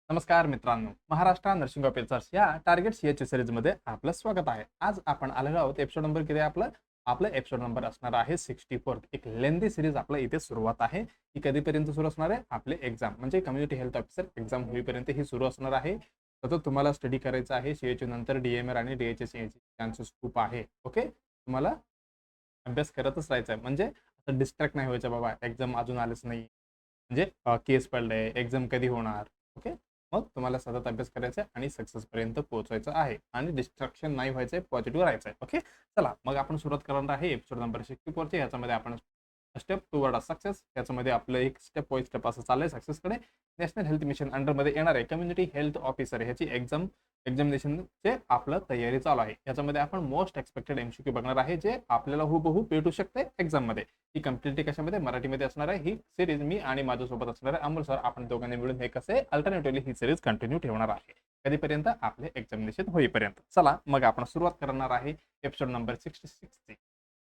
नमस्कार मित्रांनो, Maharashtra nursing officers या टार्गेट सीएच सिरीजमध्ये आपलं स्वागत आहे. आज आपण आलेलो आहोत एपिसोड नंबर किती आहे आपलं एपिसोड नंबर असणार आहे 64. एक लेंदी सिरीज आपलं इथे सुरुवात आहे. ही कधीपर्यंत सुरू असणार आहे? आपले एक्झाम म्हणजे कम्युनिटी हेल्थ ऑफिसर एक्झाम होईपर्यंत ही सुरू असणार आहे. सतत तुम्हाला स्टडी करायचं आहे. सीएचयू नंतर डीएमआर आणि डीएचएस याचे चान्सेस खूप आहे. ओके, तुम्हाला अभ्यास करतच राहायचा आहे. म्हणजे असं डिस्ट्रॅक्ट नाही व्हायचं, बाबा एक्झाम अजून आलेच नाही, म्हणजे केस पडले, एक्झाम कधी होणार. ओके, मग तुम्हाला सतत अभ्यास करायचा आहे आणि सक्सेसपर्यंत पोहोचायचं आहे आणि डिस्ट्रॅक्शन नाही व्हायचं आहे, पॉझिटिव्ह राहायचं आहे. ओके, चला मग आपण सुरुवात करणार आहे एपिसोड नंबर 64ची. ह्याच्यामध्ये आपण स्टेप टुवर्ड सक्सेस, याच्यामध्ये आपलं एक स्टेप बाय स्टेप असं चाललंय सक्सेसकडे. नॅशनल हेल्थ मिशन अंडरमध्ये येणार आहे कम्युनिटी हेल्थ ऑफिसर ह्याची एक्झामिनेशनचे आपलं तयारी चालू आहे. याच्यामध्ये आपण मोस्ट एक्सपेक्टेड एमसीक्यू बघणार आहे, जे आपल्याला हुबहू भेटू शकते एक्झाममध्ये. ही कम्प्लिटली कशामध्ये? मराठीमध्ये असणार आहे. ही सिरीज मी आणि माझ्यासोबत असणार आहे अमोल सर. आपण दोघांनी मिळून हे कसे अल्टरनेटिव्हली ही सिरीज कंटिन्यू ठेवणार आहे. कधीपर्यंत? आपले एक्झामिनेशन होईपर्यंत. चला मग आपण सुरुवात करणार आहे एपिसोड नंबर 66ची.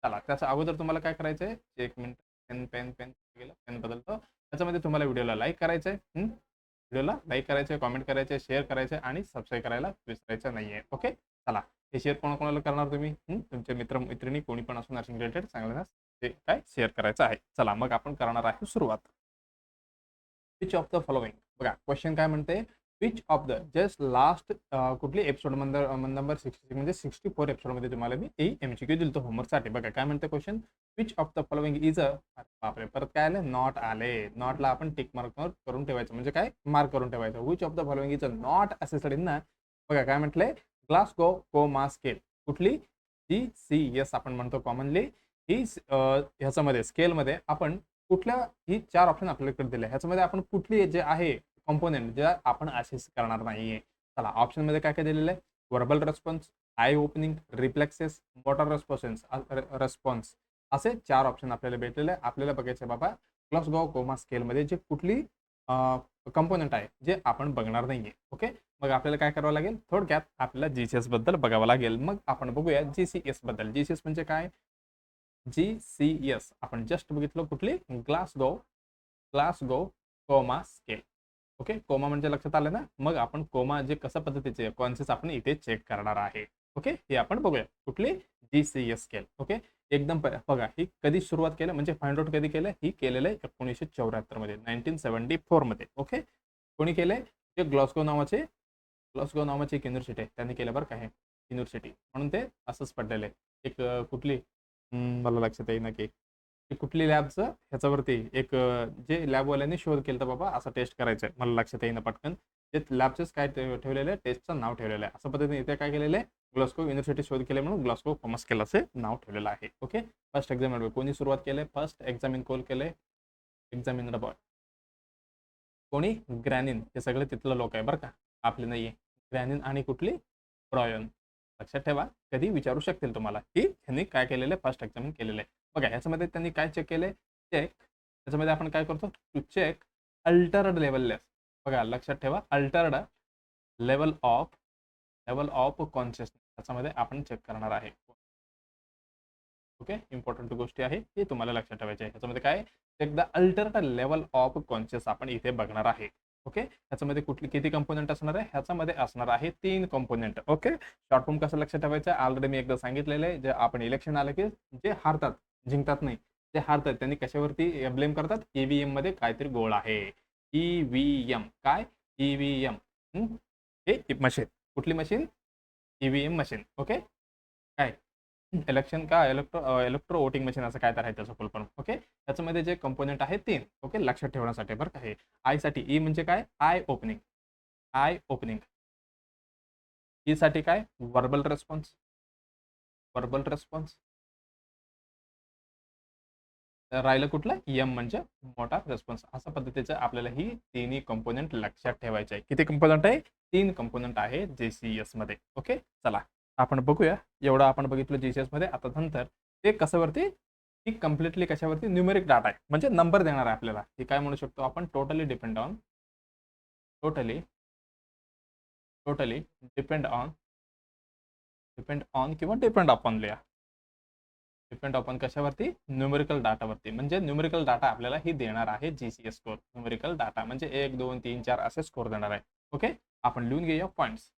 चला, त्याच्या अगोदर तुम्हाला काय करायचं आहे? एक मिनिट, पेन गेलं, पेन बदलतो. त्याच्यामध्ये तुम्हाला व्हिडिओला लाईक करायचं आहे, व्हिडिओला लाईक करायचं, कमेंट करायचे, शेअर करायचे आणि सबस्क्राईब करायला विसरायचं नाहीये. ओके, चला हे शेअर कोणाकोणाला करणार तुम्ही? तुमचे मित्र मैत्रिणी कोणी पण असो नर्सिंग रिलेटेड चांगलं ते काय शेअर करायचं आहे. चला मग आपण करणार आहे सुरुवात. विच ऑफ द फॉलोइंग, बघा क्वेश्चन काय म्हणते? Which of the just last कुठली एपिसोड नंबर 66 म्हणजे 64 एपिसोडमध्ये तुम्हाला मी एमसीक्यू दिलतो होमवर्कसाठी. बघा काय म्हणते question? Which of the following is बापरे, परत काय आले? नॉट आले. नॉटला आपण टिक मार्क करून ठेवायचं, म्हणजे काय मार्क करून ठेवायचं. Which of the following is not assessed in ना. बघा काय म्हटलंय? Glasgow coma scale. कुठली? GCS आपण म्हणतो कॉमनली. ही ह्याच्यामध्ये स्केलमध्ये आपण कुठल्या, ही 4 ऑप्शन आपल्याकडे दिले. ह्याच्यामध्ये आपण कुठली जे आहे कॉम्पोनेंट जे आपण असेस करणार नाहीये. चला ऑप्शन मध्ये काय काय दिलेलं आहे? Verbal response, eye opening, reflexes, motor response असे 4 ऑप्शन आपल्याला भेटलेले आहे. आपल्याला बघायचं बाबा ग्लासगो कोमा स्केलमध्ये जे कुठली कंपोनेंट आहे जे आपण बघणार नाहीये. ओके, मग आपल्याला काय करावं लागेल? थोडक्यात आपल्याला जीसीएस बद्दल बघावं लागेल. मग आपण बघूया जीसीएस बद्दल. जीसीएस म्हणजे काय? GCS आपण जस्ट बघितलं कुठली? Glasgow coma scale. Okay, coma म्हणजे लक्षात आलं ना? मग आपण कोमा जे कशा पद्धतीचे कॉन्सेप्ट आपण इथे चेक करणार आहे. ओके, हे आपण बघूया. कुठली? GCS scale. ओके, एकदम बघा ही कधी सुरुवात केलं, म्हणजे फाइंड आउट कधी केलं? ही केलेलं आहे 1974 मध्ये, 1974 मध्ये. ओके, कोणी केलंय? जे ग्लासगो नावाची एक युनिव्हर्सिटी आहे त्यांनी केलं बरं का हे युनिव्हर्सिटी, म्हणून ते असंच पडलेलं आहे. एक कुठली मला लक्षात येईना की कुठली लॅबचं ह्याच्यावरती एक जे लॅबवाल्यांनी शोध केला तर बाबा असं टेस्ट करायचं आहे, मला लक्षात येईना पटकन. ते लॅबचेच काय ठेवलेलं आहे, टेस्टचं नाव ठेवलेलं आहे. असं पद्धतीने इथे काय केलेलं आहे? ग्लासगो युनिव्हर्सिटी शोध केले म्हणून ग्लासगो कोमा स्केल असे नाव ठेवलेलं आहे. ओके, फर्स्ट एक्झामिनर कोणी सुरुवात केले? फर्स्ट एक्झामिन कोल केले? एक्झामिनर बॉय कोणी? ग्रॅनिन. हे सगळे तिथलं लोक आहे बरं का, आपले नाहीये. ग्रॅनिन आणि कुठली? ब्रॉयन. लक्षात ठेवा, कधी विचारू शकतील तुम्हाला की ह्यांनी काय केलेलं आहे, फर्स्ट एक्झामिन केलेलं आहे. बघा याच्यामध्ये त्यांनी काय चेक केलंय? चेक, त्याच्यामध्ये आपण काय करतो? To check altered level. बघा लक्षात ठेवा, अल्टर्ड लेवल ऑफ कॉन्शियसनेस त्याच्यामध्ये आपण चेक करणार आहे. ओके, इम्पॉर्टंट गोष्टी आहे हे तुम्हाला लक्षात ठेवायचे आहे. ह्याच्यामध्ये काय? Check the altered level of conscious आपण इथे बघणार आहे. ओके, ह्याच्यामध्ये कुठली किती कंपोनेंट असणार आहे? ह्याच्यामध्ये असणार आहे 3 कंपोनेंट. ओके, शॉर्ट फॉर्म कसं लक्षात ठेवायचं? ऑलरेडी मी एकदा सांगितलेलं आहे. जे आपण इलेक्शन आलं की जे हारतात, जिंकतात नाही, जे हारतात त्यांनी कशावरती ब्लेम करतात? ईव्हीएम मध्ये काहीतरी गोळ आहे. ईव्हीएम काय? ईव्हीएम हे मशीन. कुठली मशीन? EVM machine. ओके, काय इलेक्शन का इलेक्ट्रो वोटिंग मशीन असं काय तर आहे त्याचं फुल फॉर्म. ओके, त्याच्यामध्ये जे कंपोनेंट आहे 3. ओके, लक्षात ठेवण्यासाठी बरं का हे. आय साठी ई म्हणजे काय? Eye opening. ई साठी काय? Verbal response. राहिलं कुठलं? एम म्हणजे मोटर रिस्पॉन्स. अशा पद्धतीचं आपल्याला ही तिन्ही कंपोनेंट लक्षात ठेवायचे आहे. किती कंपोनेंट आहे? 3 कंपोनेंट आहे जीसीएस मध्ये. ओके, चला आपण बघूया. एवढं आपण बघितलं जीसीएस मध्ये. आता नंतर ते कशावरती? ही कम्प्लिटली कशावरती? न्यूमेरिक डाटा आहे, म्हणजे नंबर देणार आहे आपल्याला. हे काय म्हणू शकतो आपण? टोटली डिपेंड ऑन किंवा डिपेंड अपॉन लिहा. डिपेंड अपॉन कशावरती? न्यूमेरिकल डाटावरती. म्हणजे न्यूमेरिकल डाटा आपल्याला ही देणार आहे जीसीएस स्कोर. न्यूमेरिकल डाटा म्हणजे 1 2 3 4 असे स्कोर देणार आहे. ओके, आपण लिहून घेऊया पॉईंट्स.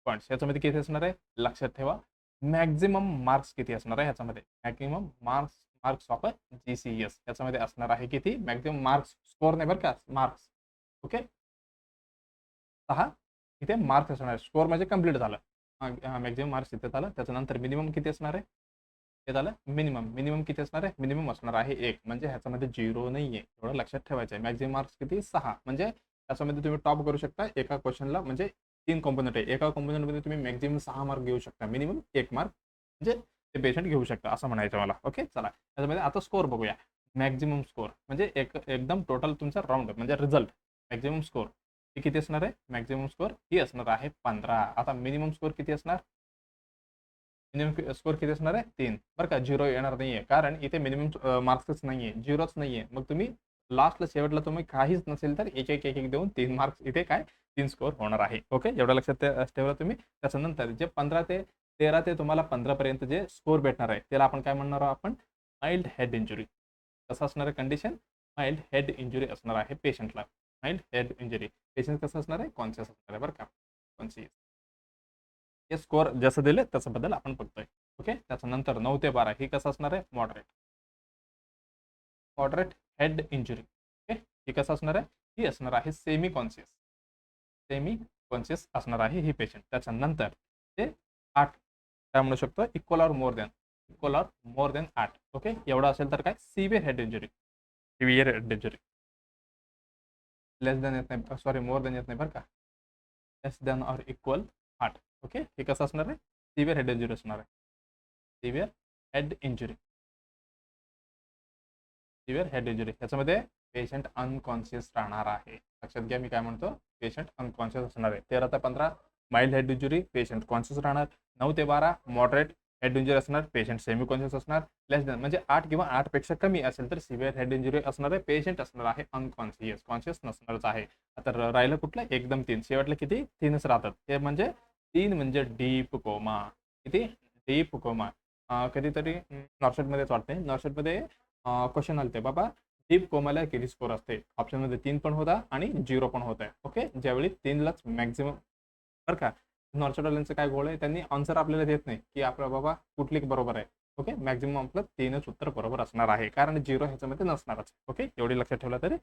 पॉईंट्स ह्याच्यामध्ये किती असणार आहे लक्षात ठेवा. मॅक्झिमम मार्क्स किती असणार आहे ह्याच्यामध्ये, maximum marks marks of GCS याच्यामध्ये असणार आहे किती, मॅक्झिमम मार्क्स, स्कोर नाही बरं का, मार्क्स. ओके, 6 इथे मार्क्स असणार आहे. स्कोर म्हणजे कंप्लीट झालं, मॅक्झिमम मार्क्स इथे झालं. त्याच्यानंतर मिनिमम किती असणार आहे, हे झालं मिनिमम. मिनिमम किती असणार आहे, मिनिमम असणार आहे 1, म्हणजे ह्याच्यामध्ये 0 नाही आहे, एवढं लक्षात ठेवायचं आहे. मॅक्झिमम मार्क्स किती 6, म्हणजे त्याच्यामध्ये तुम्ही टॉप करू शकता एका क्वेश्चनला. म्हणजे 3 कॉम्पोनंट आहे, एका कॉम्पोनंटमध्ये तुम्ही मॅक्झिमम 6 मार्क घेऊ शकता, मिनिमम 1 मार्क म्हणजे ते पेशंट घेऊ शकता असं म्हणायचं मला. ओके, चला त्याच्यामध्ये आता स्कोर बघूया. मॅक्झिमम स्कोर म्हणजे एकदम टोटल तुमचा राऊंड म्हणजे रिझल्ट. मॅक्झिमम स्कोर हे किती असणार आहे, मॅक्झिमम स्कोर ही असणार आहे 15. आता मिनिमम स्कोर किती असणार, मिनिमम स्कोर किती असणार आहे 3 बरं का. 0 येणार नाहीये, कारण इथे मिनिमम मार्क्सच नाहीये, 0च नाहीये. मग तुम्ही लास्टला शेवटला तुम्ही काहीच नसेल तर एक एक एक एक देऊन 3 मार्क्स इथे काय 3 स्कोर होणार आहे. ओके, एवढं लक्षात ठेवलं तुम्ही. त्याच्यानंतर जे 15 ते 13 ते तुम्हाला 15 पर्यंत जे स्कोर भेटणार आहे त्याला आपण काय म्हणणार आहोत, आपण माइल्ड हेड इंजुरी. कसं असणार आहे कंडिशन, माइल्ड हेड इंजुरी असणार आहे पेशंटला. माइल्ड हेड इंजुरी पेशंट कसं असणार आहे, कॉन्शियस असणार आहे बरं का, कॉन्शियस. हे स्कोर जसं दिले त्याच्याबद्दल आपण बघतोय. ओके, त्याच्यानंतर 9 ते 12 ही कसं असणार आहे, moderate. Moderate head injury. Okay, ही कसं असणार आहे, ही असणार आहे सेमी कॉन्शियस. सेमी कॉन्शियस असणार आहे ही पेशंट. त्याच्यानंतर ते 8 काय म्हणू शकतो, equal or more than, equal or more than 8. Okay, एवढं असेल तर काय severe head injury. Severe head injury less than येत नाही, सॉरी मोर दॅन येत नाही बरं का, less than or equal 8. Okay, हे कसं असणार आहे, सिव्हिअर हेड इंजुरी असणार आहे. Severe head injury, severe head injury ह्याच्यामध्ये पेशंट अनकॉन्शियस राहणार आहे. लक्षात घ्या मी काय म्हणतो, पेशंट अनकॉन्शियस असणार आहे. 13 ते 15 mild head injury, patient conscious राहणार. 9 ते 12 मॉडरेट हेड इंजुरी असणार, पेशंट सेमी कॉन्शियस असणार. लेस दॅन म्हणजे 8 किंवा 8 पेक्षा कमी असेल तर सिव्हिअर हेड इंजुरी असणार आहे, पेशंट असणार आहे अनकॉन्शियस, कॉन्शियस नसणारच आहे. आता राहिलं कुठलं, एकदम 3, शेवटला किती 3च राहतात. हे म्हणजे 3 म्हणजे डीप कोमा. किती डीप कोमा. कधीतरी नॉर्शेटमध्येच वाटते, नॉर्शेटमध्ये क्वेश्चन आलते बाबा, डीप कोमाला किती स्कोर असते, ऑप्शनमध्ये 3 पण होता आणि 0 पण होत आहे. ओके, ज्यावेळी 3लाच मॅक्झिमम बरं का. नॉर्शेटवाल्यांचं काय गोळ आहे, त्यांनी आन्सर आपल्याला देत नाही की आपला बाबा कुठली बरोबर आहे. ओके, मॅक्झिमम आपलं 3च उत्तर बरोबर असणार आहे, कारण 0 ह्याच्यामध्ये नसणारच. ओके, एवढी लक्षात ठेवलं तरी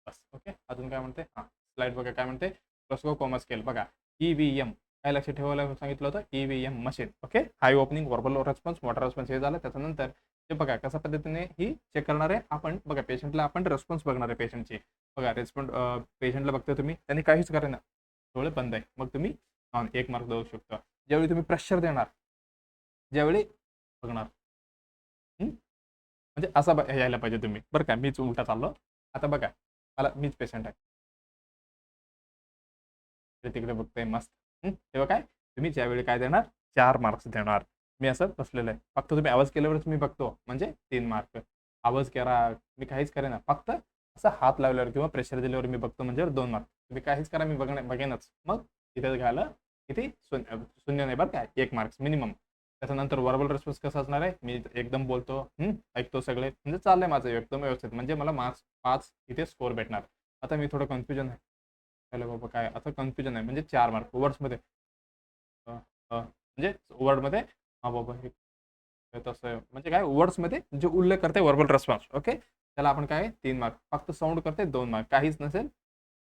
बस. ओके, अजून काय म्हणते, हां स्लाइड बघा काय म्हणते. प्लस्को कोमा स्केल बघा, EVM काय लक्षात ठेवायला सांगितलं होतं, EVM machine. Okay, eye opening, verbal response, motor response हे झालं. त्याच्यानंतर ते बघा कशा पद्धतीने ही चेक करणार आहे आपण. बघा पेशंटला आपण रेस्पॉन्स बघणार आहे पेशंटची. बघा रेस्पॉन्स पेशंटला बघतोय तुम्ही, त्यांनी काहीच करेना, डोळे बंद आहे, मग तुम्ही 1 मार्क देऊ शकता. ज्यावेळी तुम्ही प्रेशर देणार, ज्यावेळी बघणार, म्हणजे असा यायला पाहिजे तुम्ही बरं का. मीच उलटा चाललो. आता बघा मला, मीच पेशंट आहे, तिकडे बघतोय मस्त. तेव्हा काय तुम्ही ज्यावेळी काय देणार, 4 मार्क्स देणार. मी असं बसलेलं आहे, फक्त तुम्ही आवाज केल्यावरच मी बघतो म्हणजे 3 मार्क. आवाज करा, मी काहीच करेना, फक्त असं हात लावल्यावर किंवा प्रेशर दिल्यावर मी बघतो म्हणजे 2 मार्क. तुम्ही काहीच करा, मी बघेनच. मग इथे घ्यायला किती शून्य नाही बरं काय, 1 मार्क्स मिनिमम. त्याच्यानंतर वर्बल रेस्पॉन्स कसं असणार आहे, मी एकदम बोलतो, ऐकतो सगळे, म्हणजे चाललंय माझं एकदम व्यवस्थित, म्हणजे मला मार्क्स 5 इथे स्कोर भेटणार. आता मी थोडं कन्फ्युजन आहे, हॅलो बाबा काय आता कन्फ्युजन आहे, म्हणजे 4 मार्क वर्ड्समध्ये, म्हणजे वर्डमध्ये, हा बाबा हे तसं आहे. म्हणजे काय वर्ड्समध्ये जे उल्लेख करते वर्बल रेस्पॉन्स. ओके, त्याला आपण काय 3 मार्क, फक्त साऊंड करते 2 मार्क, काहीच नसेल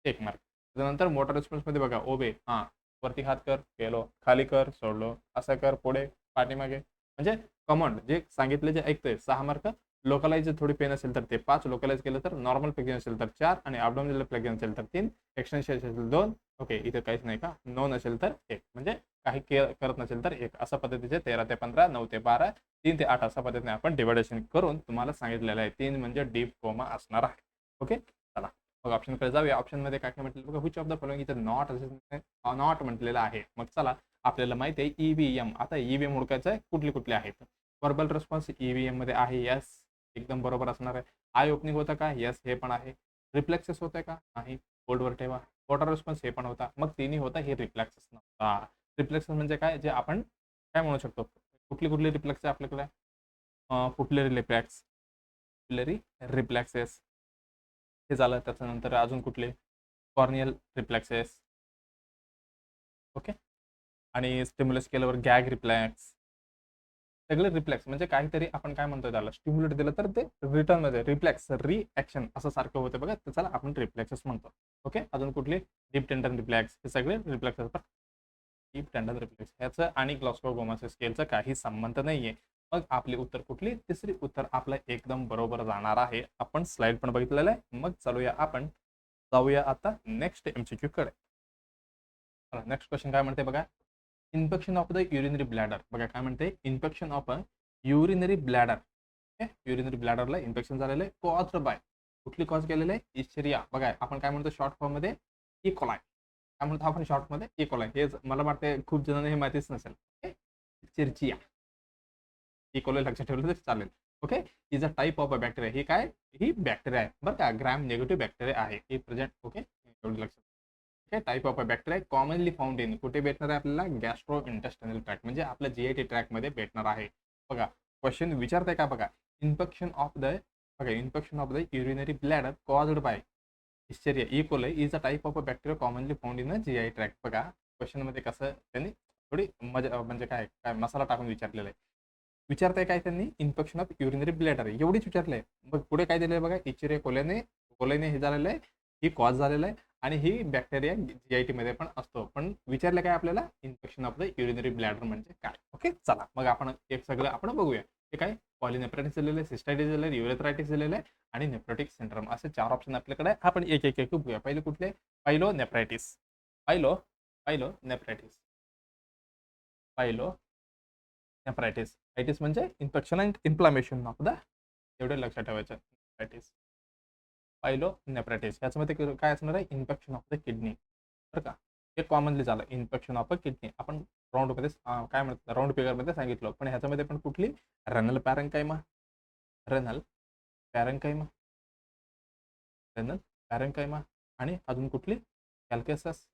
1 मार्क. त्यानंतर मोटर रेस्पॉन्समध्ये बघा, ओबे, हां वरती हात कर, केलो, खाली कर, सोडलो, असं कर, पुढे पाठीमागे, म्हणजे कमांड जे सांगितले जे ऐकतोय 6 मार्क. लोकलाइज थोडी पेन असेल तर ते 5, लोकलाइज केलं तर, नॉर्मल प्लेग्जन असेल तर 4, आणि abdominal प्लेग्जन असेल तर 3, एक्सटेन्शन असेल 2. ओके, इथे काहीच नाही का, नोन असेल तर 1, म्हणजे काही केअर करत नसेल तर 1. अशा पद्धतीचे 13 ते 15, 9 ते 12, 3 ते 8 अशा पद्धतीने आपण डिवायडेशन करून तुम्हाला सांगितलेलं आहे. 3 म्हणजे डीप कोमा असणार आहे. ओके, चला मग ऑप्शनकडे जाऊया. ऑप्शनमध्ये काय काय म्हटलं बघा, विच ऑफ द फॉलोइंग इथं नॉट म्हटलेलं आहे. मग चला, आपल्याला माहिती आहे EVM. आता EVM ओळखायचं आहे, कुठले कुठले आहेत. वर्बल रिस्पॉन्स EVM मध्ये आहे, यस एकदम बरोबर असणार आहे. आय ओपनिंग होतं का, यस हे पण आहे. रिफ्लेक्सेस होतंय का, नाही, होल्डवर ठेवा. वॉटर रिस्पॉन्स हे पण होता, मग तिन्ही होता, हे रिफ्लेक्सेस नव्हता. रिफ्लेक्सेस म्हणजे काय, जे आपण काय म्हणू शकतो, कुठली कुठली रिफ्लेक्स आहे आपल्याकडे, कुठले रिफ्लेक्स, कुठलेरी रिफ्लेक्सेस हे झालं. त्याच्यानंतर अजून कुठले, कॉर्नियल रिफ्लेक्सेस, ओके. आणि स्टिम्युलस केल्यावर गॅग रिफ्लेक्स, सगळे रिफ्लेक्स म्हणजे काहीतरी आपण काय म्हणतो त्याला, स्टिम्युलेट दिलं तर ते रिटर्न मध्ये रिफ्लेक्स रिॲक्शन असं सारखं होतं बघा, त्याला आपण रिफ्लेक्सेस म्हणतो. ओके. अजून कुठली, डीप टेंडन रिफ्लेक्स, हे सगळे रिफ्लेक्स असतात. डीप टेंडन रिफ्लेक्स ह्याचं आणि ग्लॉस्कोगोमाच्या स्केलचा काही संबंध नाहीये. मग आपली उत्तर कुठली, तिसरी उत्तर आपलं एकदम बरोबर जाणार आहे. आपण स्लाइड पण बघितलेलं आहे. मग चालूया आपण, जाऊया आता नेक्स्ट एमसीक्यू कडे. नेक्स्ट क्वेश्चन काय म्हणते बघा, infection of the urinary bladder. बघा काय म्हणते, infection of a urinary bladder. Urinary ब्लॅडरला इन्फेक्शन झालेलं आहे, कॉज्ड बाय, कुठली कॉज केलेलं आहे, इस्चेरिया. बघा आपण काय म्हणतो शॉर्ट फॉर्म मध्ये, इकोलाय. काय म्हणतो आपण शॉर्ट मध्ये, इकोलाय. हे मला वाटतं खूप जणांना हे माहितीच नसेल. इस्चेरिया, इकोलाय लक्षात ठेवलं तर चालेल. Okay. Is a type of a bacteria. ही काय, ही बॅक्टेरिया आहे बरं का, ग्राम नेगेटिव्ह बॅक्टेरिया आहे ही प्रेझेंट. ओके. एवढं लक्षात. Okay. Type of a bacteria commonly found in, कुठे भेटणार आहे आपल्याला, गॅस्ट्रो इंटेस्टाइनल ट्रॅक्ट, म्हणजे आपल्या जीआयटी ट्रॅक मध्ये भेटणार आहे. बघा क्वेश्चन विचारताय का बघा, इन्फेक्शन ऑफ द, बघा infection of the urinary bladder caused by hysteria E coli is a type of a bacteria commonly found in GI tract. बघा क्वेश्चन मध्ये कसं त्यांनी थोडी मजा म्हणजे काय काय मसाला टाकून विचारलेलं आहे. विचारताय काय त्यांनी, इन्फेक्शन ऑफ युरिनरी ब्लॅडर एवढीच विचारलंय. मग पुढे काय दिलंय बघा, इचेरिया कोल्याने हे झालेलं आहे, ही कॉज झालेलं आहे आणि ही बॅक्टेरिया जीआयटी मध्ये पण असतो. पण विचारलं काय आपल्याला, infection of the urinary bladder म्हणजे काय. ओके. चला मग आपण एक सगळं आपण बघूया. हे काय, पॉलिनेफ्रायटिस दिलेलं आहे, सिस्टायटिस दिलेलं आहे, युरेथ्रायटिस दिलेलं आहे आणि नेफ्रोटिक सिंड्रोम, असे 4 ऑप्शन आपल्याकडे. आपण एक एक एक बघूया. पहिले कुठले, पायलो नेफ्रायटिस, पायलो पायलो नेफ्रायटिस, पायलो नेफ्रायटिस. आयटिस म्हणजे infection and inflammation of the, एवढे लक्षात ठेवायचं. नेफ्रायटिस, पायलो नेफ्रायटिस ह्याच्यामध्ये काय असणार आहे, इन्फेक्शन ऑफ द किडनी. बरं का, हे कॉमनली झालं, इन्फेक्शन ऑफ अ किडनी. आपण राऊंड मध्ये काय म्हणतात, राऊंड फिगर मध्ये सांगितलं. पण ह्याच्यामध्ये पण कुठली, रेनल पॅरेंकाइमा, रेनल पॅरेंकाइमा, रेनल पॅरेंकाइमा. आणि अजून कुठली, कॅल्केसस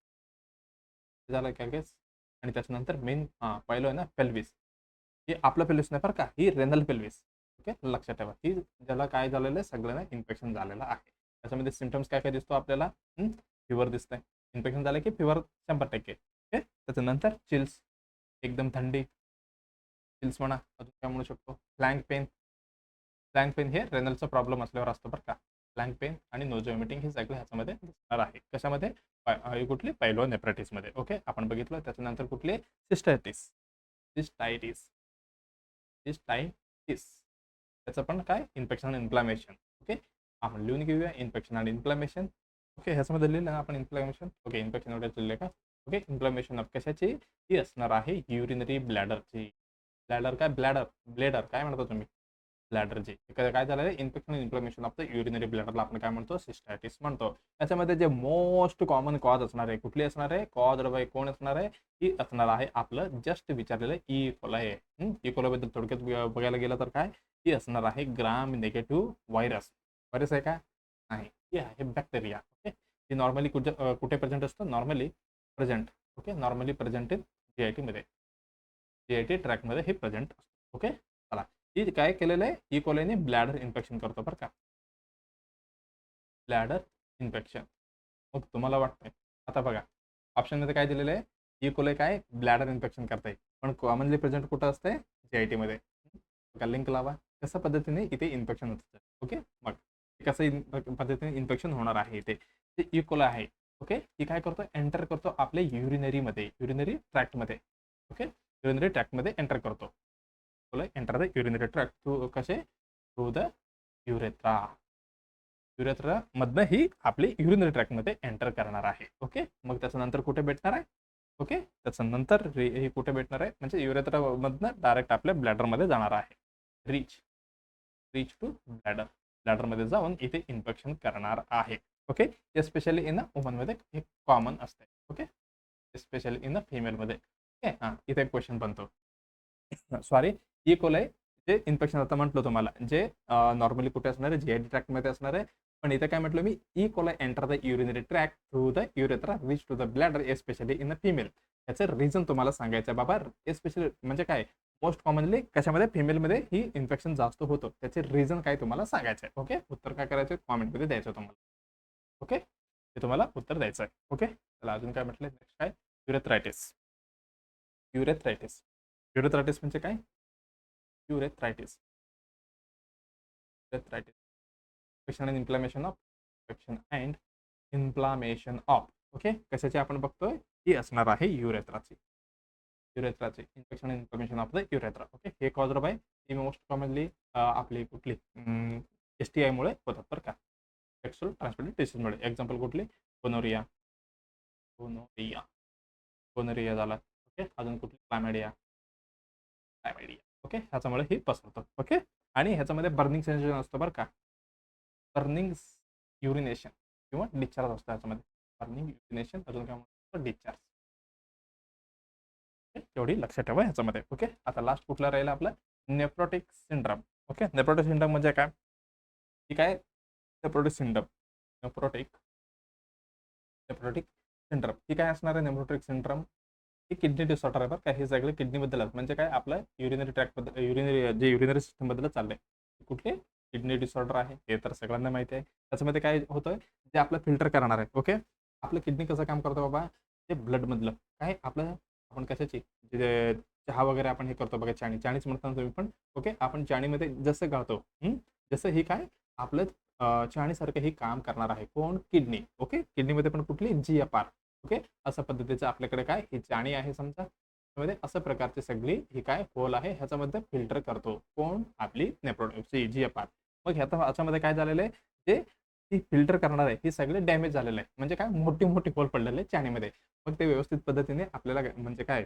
झालं, कॅल्केस. आणि त्याच्यानंतर मेन पहिलं आहे ना पेल्विस, ही आपलं पेल्विस नाही बरं का, ही रेनल पेल्विस. ओके. लक्षात ठेवा, ही ज्याला काय झालेलं आहे, सगळ्यांना इन्फेक्शन झालेलं आहे. त्याच्यामध्ये सिम्टम्स काय काय दिसतो आपल्याला, फिवर दिसतंय, इन्फेक्शन झालं की फिवर 100%. ओके. त्याच्यानंतर चिल्स, एकदम थंडी, चिल्स म्हणा. अजून काय म्हणू शकतो, फ्लँक पेन. फ्लँक पेन हे रेनलचा प्रॉब्लेम असल्यावर असतो बरं का. फ्लँक पेन आणि नोज वॉमिटिंग हे सगळं ह्याच्यामध्ये दिसणार आहे. कशामध्ये, कुठली, पायलो नेफ्रायटिसमध्ये. ओके. आपण बघितलं. त्याच्यानंतर कुठले, सिस्टायटिस, सिस्टायटिस, सिस्टायटिस. त्याचं पण काय, इन्फेक्शन आणि इन्फ्लामेशन. ओके. आपण लिहून घेऊया, इन्फेक्शन आणि इन्फ्लामेशन. ओके. ह्याच्यामध्ये लिहिलं ना आपण इन्फ्लामेशन. ओके. इन्फेक्शन एवढ्या लिहिले का. ओके. इन्फ्लामेशन ऑफ कशाची, ही असणार आहे युरिनरी ब्लॅडरची. ब्लॅडर काय, ब्लॅडर, ब्लेडर काय म्हणता तुम्ही, ब्लॅडरची. काय झालेलं आहे, infection inflammation of the urinary ब्लॅडरला आपण काय म्हणतो, सिस्टायटिस म्हणतो. याच्यामध्ये जे मोस्ट कॉमन कॉज असणार आहे, कुठली असणार आहे, कॉज बाय कोण असणार आहे, ही असणार आहे आपलं जस्ट विचारलेलं ई कोलाय. ई कोलाबद्दल थोडक्यात बघायला गेलं तर काय, ही असणार आहे ग्राम नेगेटिव्ह व्हायरस. व्हायरस आहे का, नाही, ही आहे बॅक्टेरिया. ओके. ही नॉर्मली कुठे प्रेझेंट असतं, normally present. Okay. Normally present in GIT मध्ये, जीआयटी ट्रॅक मध्ये हे प्रेझेंट असतं. ओके. चला, ही काय केलेलं आहे, ई कोलायने ब्लॅडर इन्फेक्शन करतो बरं का, ब्लॅडर इन्फेक्शन. मग तुम्हाला वाटतंय, आता बघा ऑप्शनमध्ये काय दिलेलं आहे, ई कोलाय काय ब्लॅडर इन्फेक्शन करताय, पण कॉमनली प्रेझेंट कुठं असते, जीआयटी मध्ये. बघा लिंक लावा, कशा पद्धतीने इथे इन्फेक्शन होतं. ओके. मग कसं पद्धतीने इन्फेक्शन होणार आहे इथे, ते ई कोलाय आहे. ओके. ही काय करतो, एंटर करतो आपल्या युरिनरी मध्ये, युरिनरी ट्रॅक्ट मध्ये. ओके. युरिनरी ट्रॅक्ट मध्ये एंटर करतो. Enter the urinary tract through, कसे, थ्रू द युरेथ्रा. युरेथ्रा मधनं ही आपली युरिनरी ट्रॅक्ट मध्ये एंटर करणार आहे. ओके. मग त्याच्यानंतर कुठे भेटणार आहे, ओके, त्याच्यानंतर ही कुठे भेटणार आहे, म्हणजे युरेथ्रा मधनं डायरेक्ट आपल्या ब्लॅडर मध्ये जाणार आहे. Reach, reach to bladder, bladder मध्ये जाऊन इथे इन्फेक्शन करणार आहे. Okay. Specially in a woman मध्ये हे कॉमन असते. Okay. Specially in a female मध्ये. ओके. इथे एक क्वेश्चन बनतो, सॉरी, ई कोलाय जे इन्फेक्शन आता म्हटलं तुम्हाला, जे नॉर्मली कुठे असणार आहे, जीआयटी ट्रॅक्ट मध्ये असणार आहे. पण इथे काय म्हटलं मी, E coli enter the urinary tract through the urethra which to the bladder especially in a female. याचं रिझन तुम्हाला सांगायचं बाबा, एस्पेशली म्हणजे काय, मोस्ट कॉमनली कशामध्ये, फिमेलमध्ये ही इन्फेक्शन जास्त होतं, त्याचे रिझन काय तुम्हाला सांगायचं आहे. ओके. उत्तर काय करायचं, कॉमेंटमध्ये द्यायचं तुम्हाला. ओके. हे तुम्हाला उत्तर द्यायचं आहे. ओके. चला अजून काय म्हटलं, नेक्स्ट काय, युरेथ्रायटिस. युरेथ्रायटिस. युरेथ्रायटिस म्हणजे काय? Urethritis. Urethritis. Infection and inflammation of infection and inflammation of. Okay, कशाची आपण बघतोय? ही असणार आहे युरेथ्राची. युरेथ्राचे infection and inflammation of the urethra. Okay, हे कॉज्ड बाय मोस्ट कॉमनली आपली कुठली STI मुळे होतात बरं का, सेक्सुअल ट्रान्समिटेड डिसीजमुळे. एक्झाम्पल कुठली? गोनोरिया. गोनोरिया. गोनोरिया झाला. ओके, अजून कुठली? क्लॅमिडिया. क्लॅमिडिया. ओके, ह्याच्यामुळे ही पसरतं. ओके, आणि ह्याच्यामध्ये बर्निंग सेन्सेशन असतं बरं का. बर्निंग युरिनेशन किंवा डिस्चार्ज असतं ह्याच्यामध्ये. बर्निंग युरिनेशन, अजून काय म्हणतो? डिस्चार्ज. एवढी लक्षात ठेवा ह्याच्यामध्ये. ओके, आता लास्ट कुठला राहील आपला? Nephrotic syndrome. Okay, nephrotic syndrome म्हणजे काय? ठीक आहे, nephrotic syndrome. Nephrotic nephrotic syndrome ही काय असणार आहे? नेफ्रोटिक सिंड्रम ही किडनी डिसऑर्डर आहे बरं का. हे सगळे किडनीबद्दल म्हणजे काय, आपलं युरिनरी ट्रॅकबद्दल, युरिनरी सिस्टमबद्दल चाललंय. कुठले? किडनी डिसऑर्डर आहे, हे तर सगळ्यांना माहिती आहे. त्याच्यामध्ये काय होतं, जे आपलं फिल्टर करणार आहे. ओके, आपलं किडनी कसं काम करतं बाबा? ते ब्लडमधलं काय आपलं, आपण कशाची, जे चहा वगैरे आपण हे करतो बघा, चाणीच म्हणता तुम्ही पण. ओके, आपण चाणीमध्ये जसं गाळतो, जसं हे काय आपलं चाणीसारखं हे काम करणार आहे. कोण? किडनी. ओके, किडनीमध्ये पण कुठली? GFR. ओके, अशा पद्धतीचं आपल्याकडे काय, ही चाणी आहे समजा, त्यामध्ये असं प्रकारची सगळी ही काय होल आहे, ह्याच्यामध्ये फिल्टर करतो. कोण? आपली GFR. मग ह्याच्यामध्ये काय झालेलं आहे, ते ती फिल्टर करणार आहे, ही सगळे डॅमेज झालेलं आहे. म्हणजे काय, मोठी मोठी होल पडलेले आहे चाणीमध्ये. मग ते व्यवस्थित पद्धतीने आपल्याला म्हणजे काय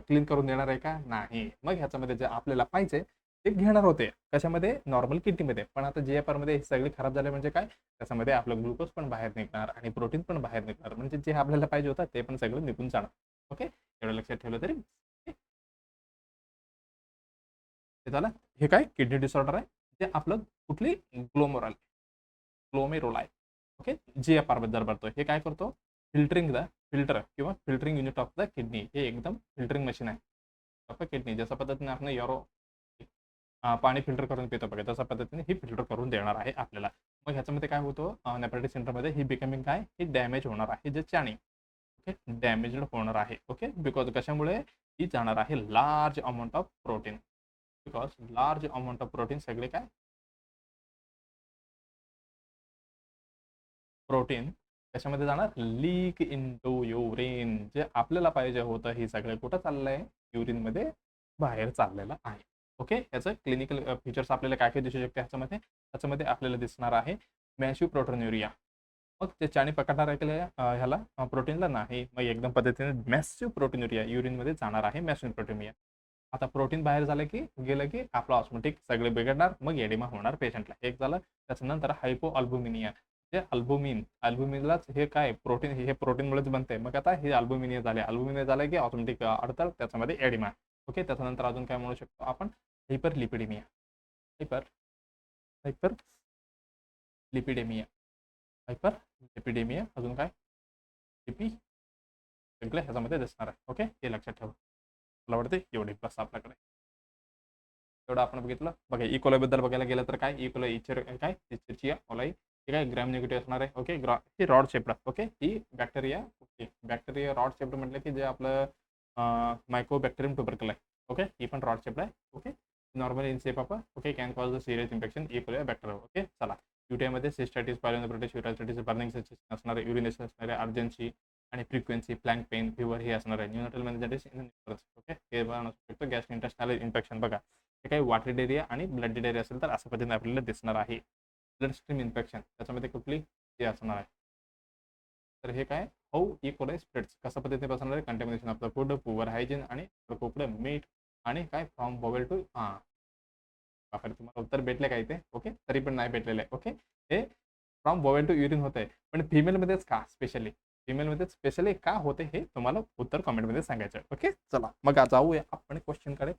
क्लीन करून देणार आहे का? नाही. मग ह्याच्यामध्ये जे आपल्याला पाहिजे ते घेणार होते. कशामध्ये? नॉर्मल किडनीमध्ये. पण आता GFR मध्ये सगळी खराब झाले म्हणजे काय, त्याच्यामध्ये आपलं ग्लुकोज पण बाहेर निघणार आणि प्रोटीन पण बाहेर निघणार. म्हणजे जे आपल्याला पाहिजे होतं ते पण सगळं निघून जाणार. ओके, एवढं लक्षात ठेवलं तरी हे झालं. हे काय किडनी डिसऑर्डर आहे, जे आपलं कुठली ग्लोमेरोलाय. ओके, GFR बद्दल बोलतोय. हे काय करतो? फिल्टर किंवा filtering unit of the kidney. हे एकदम फिल्टरिंग मशीन आहे ऑफ किडनी. जशा पद्धतीने आपण पाणी फिल्टर करून पितो बघा, तशा पद्धतीने ही फिल्टर करून देणार आहे आपल्याला. मग ह्याच्यामध्ये काय होतं, नेफ्रोटिक सेंटरमध्ये ही बिकमिंग काय, ही डॅमेज होणार आहे, जे चाणी. ओके, डॅमेज होणार आहे. ओके, बिकॉज कशामुळे? ही जाणार आहे large amount of protein. Because large amount of protein सगळे काय, प्रोटीन कशामध्ये जाणार? Leak to urine. जे आपल्याला पाहिजे होतं हे सगळं कुठं चाललंय? युरिनमध्ये बाहेर चाललेलं आहे. ओके, याचं क्लिनिकल फीचर्स आपल्याला काय काय दिसू शकते ह्याच्यामध्ये आपल्याला दिसणार आहे मॅसिव्ह प्रोटोन्युरिया. मग ते चाणी पकडणार आहे ह्याला प्रोटीनला नाही. मग एकदम पद्धतीने मॅसिव्ह प्रोटोन्युरिया युरिनमध्ये जाणार आहे. मॅसिव्ह प्रोटोनिया. आता प्रोटीन बाहेर झालं की गेलं की आपलं ऑस्मोटिक सगळे बिघडणार. मग एडिमा होणार पेशंटला. एक झालं. त्याच्यानंतर हायपो अल्बुमिनिया. जे अल्बुमिनलाच हे काय प्रोटीन, हे प्रोटीनमुळेच बनते. मग आता हे अल्बुमिनिया झाले की ऑटोमॅटिक अडतात त्याच्यामध्ये एडिमा. ओके, त्याच्यानंतर अजून काय म्हणू शकतो आपण? हायपरलिपिडेमिया. हायपर लिपिडेमिया. अजून काय? लिपी सगळं ह्याच्यामध्ये दिसणार आहे. ओके, हे लक्षात ठेवा. मला वाटते एवढे बस आपल्याकडे. एवढं आपण बघितलं. बघा, इकोलाई बद्दल बघायला गेलं तर काय, इकोलाई इचर काय, इचरचिया ओलाई हे काय ग्रॅम निगेटिव्ह असणार आहे. ओके, ही रॉड शेप्ड. ओके, ही बॅक्टेरिया रॉड शेप्ड म्हटलं की जे आपलं मायकोबॅक्टेरियम ट्युबरकल आहे. ओके, ही पण रॉड शेप्ड आहे. Okay, normal in shape of okay can cause the serious infection E coli bacteria. Okay, चला. युटीआयमध्ये सिस्टायटिस, पायलोनेफ्रायटिस, युरायटिस, बर्निंग सेन्सेशन असणार आहे, युरिनेशन असणार आहे, अर्जन्सी आणि फ्रिक्वेन्सी, प्लॅंक पेन, फीवर हे असणार आहे. न्यूनटल मेनिंजायटिस इन ओके, हे बनू शकतो. गॅस इंटेस्टाइनल इन्फेक्शन बघा, हे काही वॉटरी डेरिया आणि ब्लड डेरिया असेल तर अशा पद्धतीने आपल्याला दिसणार आहे. ब्लड स्ट्रीम इन्फेक्शन त्याच्यामध्ये कुठली हे असणार आहे. तर हे काय, हाऊ इकोलाई स्प्रेड्स कशा पद्धतीने पसरणार आहे? Contamination of the food, poor hygiene आणि कुकडं मीठ आणि काय फ्रॉम बॉवेल टू बापरे, तुम्हाला उत्तर भेटले काय ते? ओके, तरी पण नाही भेटलेलं आहे. ओके, हे फ्रॉम बॉवेल टू युरिन होत आहे, पण फिमेलमध्येच का स्पेशली का होते हे तुम्हाला उत्तर कॉमेंटमध्ये सांगायचं. ओके, चला मग जाऊया आपण क्वेश्चनकडे.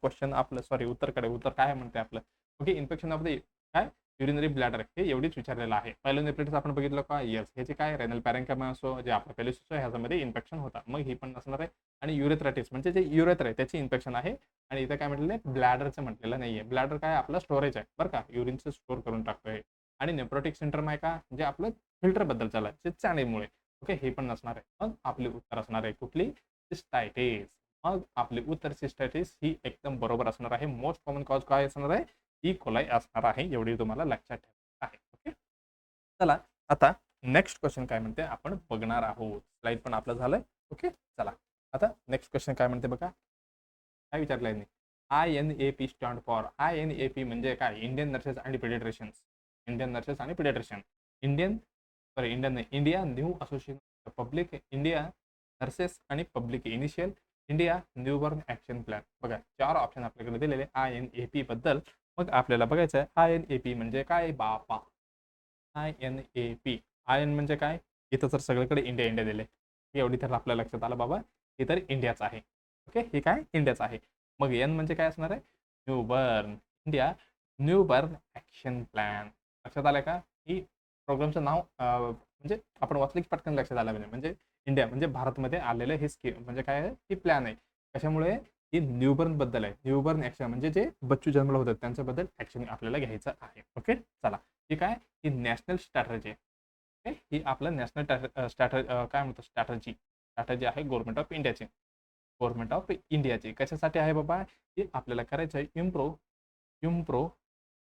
उत्तर काय म्हणते आपलं? ओके, इन्फेक्शन ऑफ द काय युरिनरी ब्लॅडर हे एवढीच विचारलेलं आहे. पायलोनेफ्रायटिस आपण बघितलं का? येस. ह्याचे काय रेनल पॅरेन्काइमा असो, जे आपलं पेलिसिस आहे ह्याच्यामध्ये इन्फेक्शन होता. मग ही पण नसणार आहे. आणि युरेथ्रायटिस म्हणजे जे युरेथ्रा आहे त्याची इन्फेक्शन आहे. आणि इथं काय म्हटलेलं आहे? ब्लॅडरचं म्हटलेलं नाहीये. ब्लॅडर काय आपलं स्टोरेज आहे बरं का, युरिनचं स्टोअर करून टाकतोय. आणि नेफ्रोटिक सिंड्रोम आहे का, जे आपलं फिल्टर बद्दल चालू आहे, चाणीमुळे. ओके, हे पण नसणार आहे. मग आपली उत्तर असणार आहे कुठली? सिस्टायटिस. मग आपले उत्तर सिस्टायटिस ही एकदम बरोबर असणार आहे. मोस्ट कॉमन कॉज काय असणार आहे? ई कोलाई असणार आहे. एवढी तुम्हाला लक्षात ठेवायचं आहे. ओके, चला आता नेक्स्ट क्वेश्चन काय म्हणते आपण बघणार आहोत. स्लाइड पण आपलं झालंय. ओके, चला आता नेक्स्ट क्वेश्चन काय म्हणते बघा. काय विचारलंय नाही. INAP stand for. INAP म्हणजे काय? इंडियन नर्सेस आणि पिडियाट्रिशियन्स. इंडियन नर्सेस आणि पिडियाट्रिशियन. इंडियन नाही, India new association public India nurses आणि public initial India newborn action plan. बघा 4 ऑप्शन आपल्याकडे दिलेले INAP बद्दल. मग आपल्याला बघायचं आहे INAP म्हणजे काय बापा. INAP. आयन म्हणजे काय? इथं तर सगळीकडे इंडिया इंडिया दिले. एवढी तर आपल्या लक्षात आलं बाबा, हे तर इंडियाच आहे. ओके, हे काय इंडियाच आहे. मग एन म्हणजे काय असणार आहे? Newborn. India newborn action plan. लक्षात आलं का? ही प्रोग्रामचं नाव म्हणजे आपण वाचलं की पटकन लक्षात आलं म्हणजे इंडिया म्हणजे भारतमध्ये आलेलं हे स्कीम म्हणजे काय आहे? ही प्लॅन आहे. कशामुळे? ही न्यूबर्न बद्दल आहे. न्यूबर्न ऍक्शन म्हणजे जे बच्चू जन्मला होतात त्यांच्याबद्दल ऍक्शन आपल्याला घ्यायचं आहे. ओके, चला ही काय? ही नॅशनल स्ट्रॅटर्जी. ओके, ही आपलं नॅशनल काय म्हणतो स्ट्रॅटर्जी आहे गव्हर्नमेंट ऑफ इंडियाची. गव्हर्नमेंट ऑफ इंडियाची कशासाठी आहे बाबा? ही आपल्याला करायचं आहे इम्प्रूव्ह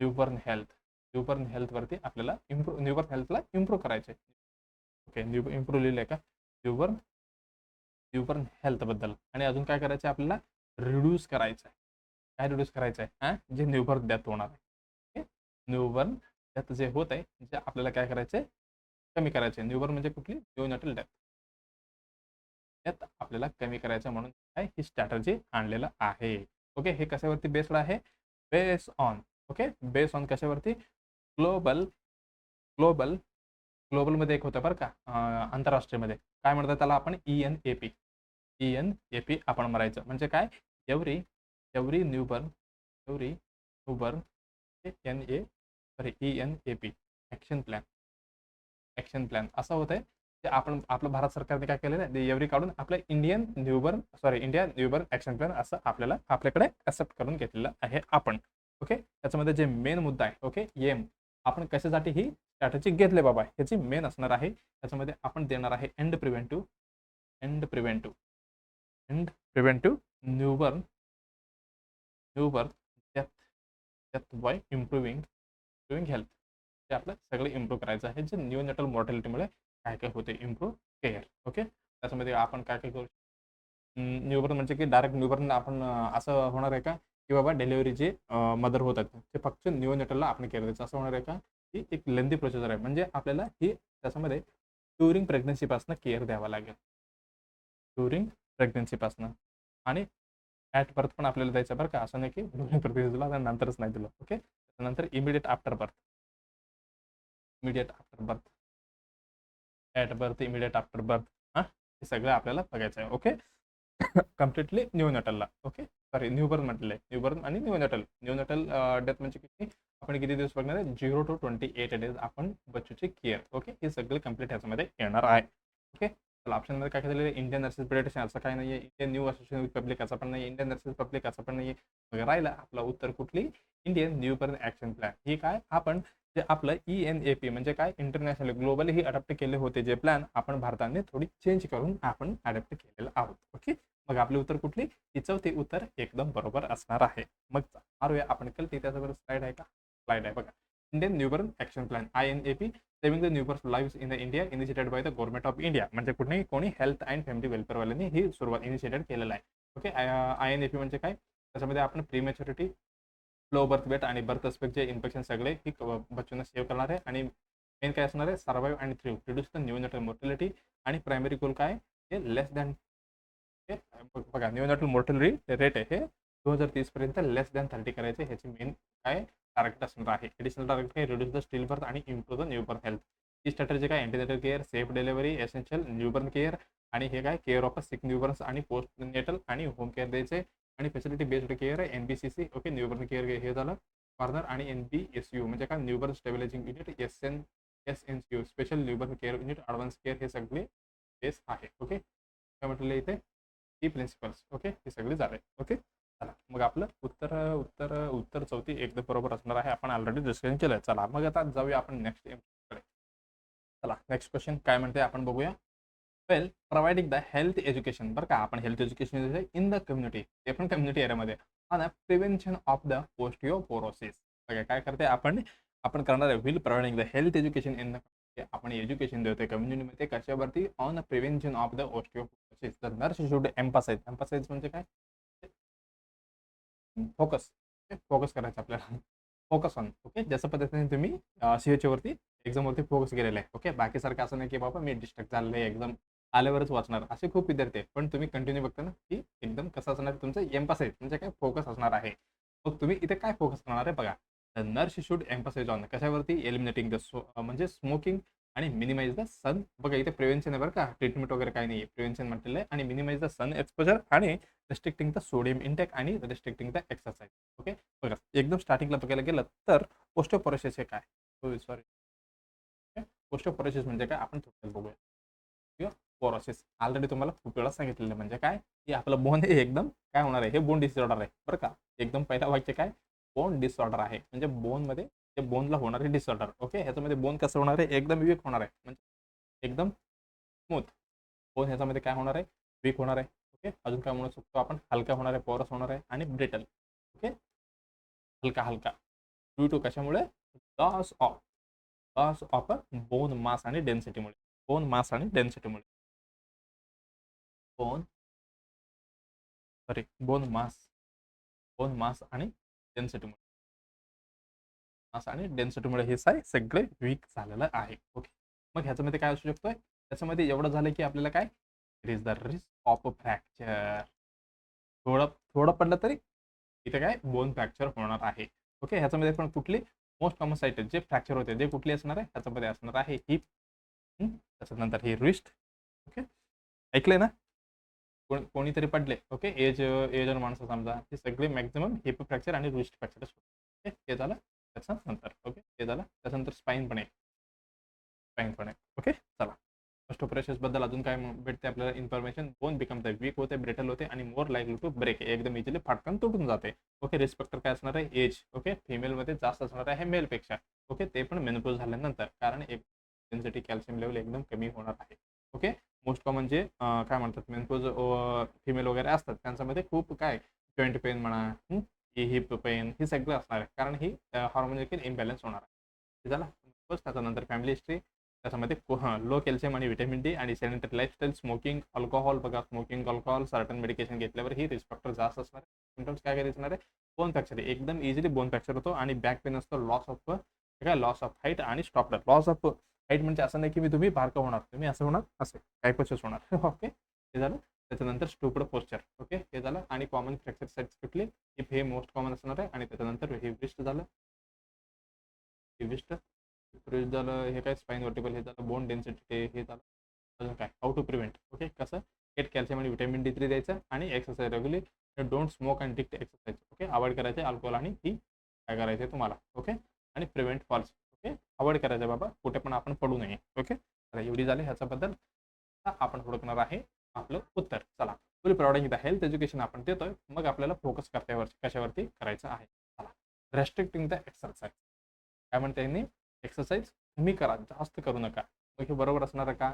न्यूबर्न हेल्थ. न्यूबर्न हेल्थवरती आपल्याला न्यूबर्न हेल्थला इम्प्रूव्ह करायचं आहे. ओके, इम्प्रूव्ह लिहिलंय का? Newborn newborn हेल्थबद्दल. आणि अजून काय करायचं आहे आपल्याला? रिड्यूस करायचं आहे. काय रिड्यूस करायचं आहे? जे न्यूबर्न डेथ होणार आहे. न्यूबर्न डेथ जे होत आहे म्हणजे आपल्याला काय करायचं आहे? कमी करायचे. न्यूबर्न म्हणजे कुठली? न्यूनॅटल डेथ. डेथ आपल्याला कमी करायचं म्हणून काय ही स्ट्रॅटर्जी आणलेलं आहे. ओके, हे कशावरती बेस्ड आहे? Base on. Okay, base on कशावरती? ग्लोबल ग्लोबल ग्लोबलमध्ये एक होतं बरं का, आंतरराष्ट्रीयमध्ये काय म्हणतात त्याला आपण? ENAP. ENAP आपण म्हणायचं म्हणजे काय? Every every newborn every newborn ENAP action plan असं होतंय. ते आपण आपलं भारत सरकारने काय केलेलं आहे? एव्हरी काढून आपलं इंडिया न्यूबर्न ऍक्शन प्लॅन असं आपल्याकडे ऍक्सेप्ट करून घेतलेलं आहे आपण. ओके, त्याच्यामध्ये जे मेन मुद्दा आहे, ओके, एम आपण कशासाठी ही स्ट्रॅटेजी घेतले बाबा ह्याची मेन असणार आहे. त्याच्यामध्ये आपण देणार आहे end preventive newborn death by improving health. ते आपलं सगळं इम्प्रूव्ह करायचं आहे. जे न्यूनॅटल मॉर्टॅलिटीमुळे काय काय होते? Improve care. ओके, त्याच्यामध्ये आपण काय काय करू? न्यूबर्न म्हणजे की डायरेक्ट न्यूबर्न आपण असं होणार आहे का की बाबा डिलिव्हरी जे मदर होतात ते फक्त न्यूनॅटलला आपण केअर द्यायचं असं होणार आहे का? ही एक लेंदी प्रोसिजर आहे. म्हणजे आपल्याला ही त्याच्यामध्ये ड्युरिंग प्रेग्नन्सीपासून केअर द्यावा लागेल. ड्युरिंग प्रेग्नन्सीपासून आणि ॲट बर्थ पण आपल्याला द्यायचं बरं का. असं नाही की ड्युरिंग प्रेग्नन्सीला नंतरच नाही दिलं. ओके, त्यानंतर immediate after birth. At birth, immediate after birth. हां, हे सगळं आपल्याला बघायचं आहे. ओके, कम्प्लिटली न्यूनॅटलला. ओके, सॉरी न्यूबर्न म्हटलेलं आहे. न्यूबर्न आणि न्यूनॅटल डेथ म्हणजे किती? आपण किती दिवस बघणार आहे? 0 to 28 डेज आपण बच्चूची केअर. ओके, हे सगळे कम्प्लीट ह्याच्यामध्ये येणार आहे. ओके, चला ऑप्शनमध्ये काय केलेलं आहे? इंडियन नर्सेस पिडियाट्रिशियन असं काय नाही आहे. Indian new association with public असं पण नाही आहे. इंडियन नर्सेस पब्लिक असं पण नाही आहे. मग राहिलं आपलं उत्तर कुठली? Indian newborn action plan. ही काय आपण जे आपलं ENAP म्हणजे काय? इंटरनॅशनल ग्लोबली ही अडॅप्ट केले होते जे प्लॅन आपण भारताने थोडी चेंज करून आपण अडॅप्ट केलेलं आहोत. ओके, मग आपले उत्तर कुठली? तिचं ते उत्तर एकदम बरोबर असणार आहे. मग मारूया आपण कल त्याच्यावर स्लाइड आहे का? स्लाइड आहे बघा. Indian newborn action plan INAP saving the newborn lives in the India initiated by the government of India. म्हणजे कोणी हेल्थ अँड फॅमिली वेलफेअरवाल्यांनी ही सुरुवात इनिशिएटेड केलेलं आहे. ओके, INAP म्हणजे काय? त्याच्यामध्ये आपण प्रीमॅच्युरिटी, लो बर्थ वेट आणि बर्थ एस्पेक्टचे इन्फेक्शन सगळे ही बच्चूंना सेव्ह करणार आहे. आणि मेन काय असणार आहे? Survive and thrive, reduce the neonatal mortality. आणि प्रायमरी गोल काय? हे लेस दॅन बघा न्यूनॅटल मोर्टॅलिटी रेट आहे हे 2030 पर्यंत लेस दॅन 30 करायचे. ह्याची मेन काय टार्गेट असणार आहे? एडिशनल टार्गेट काय? रिड्यूस द स्टिल बर्थ आणि इम्प्रूव्ह द न्यूबर्न हेल्थ. ही स्ट्रॅटेजी काय? Antenatal care, safe delivery, essential newborn care आणि हे काय? केअर ऑफ सिक न्यूबर्न्स आणि पोस्ट नेटल आणि होम केअर द्यायचे. आणि फॅसिलिटी बेस्ड केअर आहे NBCC. ओके, न्यूबर्न केअर हे झालं कॉर्नर. आणि NBSU म्हणजे काय? Newborn stabilising unit. SNCU special newborn care unit, advance care हे सगळे बेस आहे. ओके, काय म्हटलेलं इथे? ही प्रिन्सिपल्स. ओके, हे सगळे झाले. ओके, चला मग आपलं उत्तर 34 एकदम बरोबर असणार आहे. आपण ऑलरेडी डिस्कशन केलंय. चला मग आता जाऊया आपण नेक्स्ट कडे. चला नेक्स्ट क्वेश्चन काय म्हणते आपण बघूया. वेल प्रोव्हाइडिंग द हेल्थ एज्युकेशन, बरं का, आपण health education in the community, ते पण कम्युनिटी एरियामध्ये, आणि प्रिव्हेन्शन ऑफ द ओस्टिओपोरोसिस. बघा काय करते आपण, आपण करणार आहे will providing the health education in the, आपण एज्युकेशन देतोय कम्युनिटीमध्ये कशावरती, on prevention of the osteoporosis. The nurse should emphasise, emphasise म्हणजे काय, फोकस, फोकस करायचं आपल्याला, फोकस ऑन. ओके, जसं पद्धतीने तुम्ही CH वरती एक्झामवरती फोकस केलेला आहे. ओके, बाकी सारखं असं नाही की बाबा मी डिस्ट्रॅक्ट झालेलं आहे एक्झाम आल्यावरच वाचणार, असे खूप विद्यार्थी आहेत. पण तुम्ही कंटिन्यू बघता ना की एकदम कसं असणार तुमचं एम्फासाइज म्हणजे काय, फोकस असणार आहे. मग तुम्ही इथे काय फोकस करणार आहे बघा. The nurse should emphasise on कशावरती, एलिमिनेटिंग द म्हणजे स्मोकिंग आणि मिनिमाइज द सन. बघा इथे प्रिव्हेन्शन आहे बरं का, ट्रीटमेंट वगैरे काही नाही आहे, प्रिव्हेन्शन म्हटलेलं आहे. आणि मिनिमाइज द सन एक्सपोजर आणि रिस्ट्रिक्टिंग द सोडियम इंटेक आणि रिस्ट्रिक्टिंग द एक्सरसाइज. ओके, बघा एकदम स्टार्टिंगला बघायला गेलं तर ओस्टिओपोरोसिस हे काय, सॉरी, ओस्टिओपोरोसिस म्हणजे काय आपण थोडक्यात बघूया. किंवा पोरोसिस ऑलरेडी तुम्हाला खूप वेळा सांगितलेलं आहे. म्हणजे काय, की आपलं बोन हे एकदम काय होणार आहे, हे बोन डिसऑर्डर आहे बरं का. एकदम पहिला वाक्य काय, बोन डिसऑर्डर आहे म्हणजे बोनमध्ये ते बोनला होणारे डिसऑर्डर. ओके, ह्याच्यामध्ये बोन कसं होणार आहे, एकदम वीक होणार आहे, म्हणजे एकदम स्मूथ. बोन ह्याच्यामध्ये काय होणार आहे, वीक होणार आहे. ओके, अजून काय म्हणू शकतो आपण, हलका होणार आहे, पोरस होणार आहे आणि ब्रिटल. ओके, हलका हलका ड्यू टू कशामुळे, loss of, loss of bone mass आणि डेन्सिटीमुळे, बोन मास आणि डेन्सिटीमुळे, बोन, सॉरी, बोन मास आणि डेन्सिटीमुळे, मास आणि डेन्सिटीमुळे हे सगळे वीक झालेलं आहे. ओके, मग ह्याच्यामध्ये काय असू शकतोय, त्याच्यामध्ये एवढं झालं की आपल्याला काय, it is the risk of fracture, थोडं थोडं पडलं तरी इथे काय बोन फ्रॅक्चर होणार आहे. ओके, ह्याच्यामध्ये पण कुठली मोस्ट कॉमन साईट जे फ्रॅक्चर होते जे कुठली असणार आहे, ह्याच्यामध्ये असणार आहे हिप, त्याच्यानंतर ही रिस्ट. ओके, ऐकलंय ना, कोणीतरी पडले. ओके, एज माणसं समजा, हे सगळे मॅक्झिमम हिप फ्रॅक्चर आणि रिस्ट फ्रॅक्चर. ओके, हे झालं त्याच्यानंतर. ओके, हे झालं त्याच्यानंतर स्पाईन पण आहे, स्पाईन पण आहे. ओके, चला ऑस्टिओपोरोसिस बद्दल अजून काय भेटते आपल्याला information, bone become the weak होते, ब्रिटल होते आणि मोर लाईकली टू ब्रेक, एकदम इझिली फाटकन तुटून जाते. ओके, रिस्पेक्टर काय असणार आहे, एज. ओके, फिमेलमध्ये जास्त असणार आहे मेलपेक्षा. ओके, ते पण मेनोपॉज झाल्यानंतर, कारण एक डेन्सिटी कॅल्शियम लेवल एकदम कमी होणार आहे. ओके, मोस्ट कॉमन जे काय म्हणतात मेनोपॉज फिमेल वगैरे असतात त्यांच्यामध्ये खूप काय जॉईंट पेन म्हणा, हिप पेन, ही सगळं असणार आहे, कारण ही हार्मोनिकल इम्बॅलन्स होणार आहे. हे झालं. त्याच्यानंतर फॅमिली हिस्ट्री, त्याच्यामध्ये लो कॅल्शियम आणि व्हिटॅमिन डी आणि सॅनिटरी लाईफस्टाईल, स्मोकिंग, अल्कोहोल, बघा स्मोकिंग, अल्कोहोल, सर्टन मेडिकेशन घेतल्यावर ही रिस्क फॅक्टर जास्त असणार आहे. सिम्टम्स काय काय दिसणार आहे, बोन फ्रॅक्चर, एकदम इझिली बोन फ्रॅक्चर होतो आणि बॅक पेन असतो, लॉस ऑफ काय, लॉस ऑफ हाईट आणि स्टॉपडर. लॉस ऑफ हाईट म्हणजे असं नाही की मी तुम्ही बारका होणार, तुम्ही असं होणार, असं टाईपच होणार. ओके, हे झालं. त्याच्यानंतर स्टुपड पोस्चर. ओके, हे झालं. आणि कॉमन फ्रॅक्चर साईट्स कुठली, इफ हे मोस्ट कॉमन असणार आहे. आणि त्याच्यानंतर हे विस्ट झालं, हे विस्ट झालं, हे काय स्पाइन वर्टिकल, हे झालं बोन डेन्सिटी, हे झालं. अजून काय, हाऊ टू प्रिव्हेंट. ओके, कसं, गेट कॅल्शियम आणि व्हिटॅमिन D3 द्यायचं आणि exercise regular, don't smoke and dict exercise. Okay, avoid करायचे अल्कोहोल आणि ही काय करायचे तुम्हाला. ओके, आणि प्रिव्हेंट फॉल्स. ओके, अवॉइड करायचं बाबा, कुठे पण आपण पडू नये. ओके, तर एवढी झाली ह्याच्याबद्दल. आपण हुडकणार आहे आपलं उत्तर. चला, फुल प्रोव्हाइडिंग द हेल्थ एज्युकेशन आपण देतोय, मग आपल्याला फोकस कशावरती करायचं आहे. चला, रेस्ट्रिक्टिंग द एक्सरसाइज, काय म्हणते यांनी, एक्सरसाइज कमी करा, जास्त करू नका. मग हे बरोबर असणार का,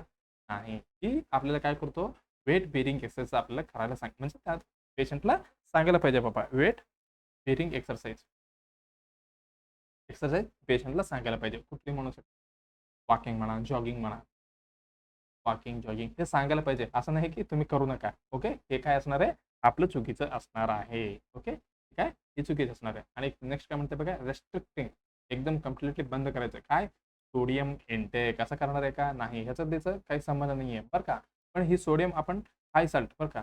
नाही. की आपल्याला काय करतो, वेट बेरिंग एक्सरसाइज आपल्याला करायला म्हणजे त्यात पेशंटला सांगायला पाहिजे बाबा, वेट बेरिंग एक्सरसाइज, एक्सरसाइज पेशंटला सांगायला पाहिजे. कुठली म्हणू शकतो, वॉकिंग म्हणा, जॉगिंग म्हणा, वॉकिंग जॉगिंग हे सांगायला पाहिजे. असं नाही की तुम्ही करू नका. ओके, हे काय असणार आहे, आपलं चुकीचं असणार आहे. ओके, काय, हे चुकीचं असणार आहे. आणि नेक्स्ट काय म्हणते बघा, रेस्ट्रिक्टिंग, एकदम कम्प्लिटली बंद करायचं. काय, सोडियम इंटेक असं करणार आहे का, नाही, ह्याचं त्याचं काही संबंध नाही आहे बरं का. पण ही सोडियम आपण हाय साल्ट बरं का,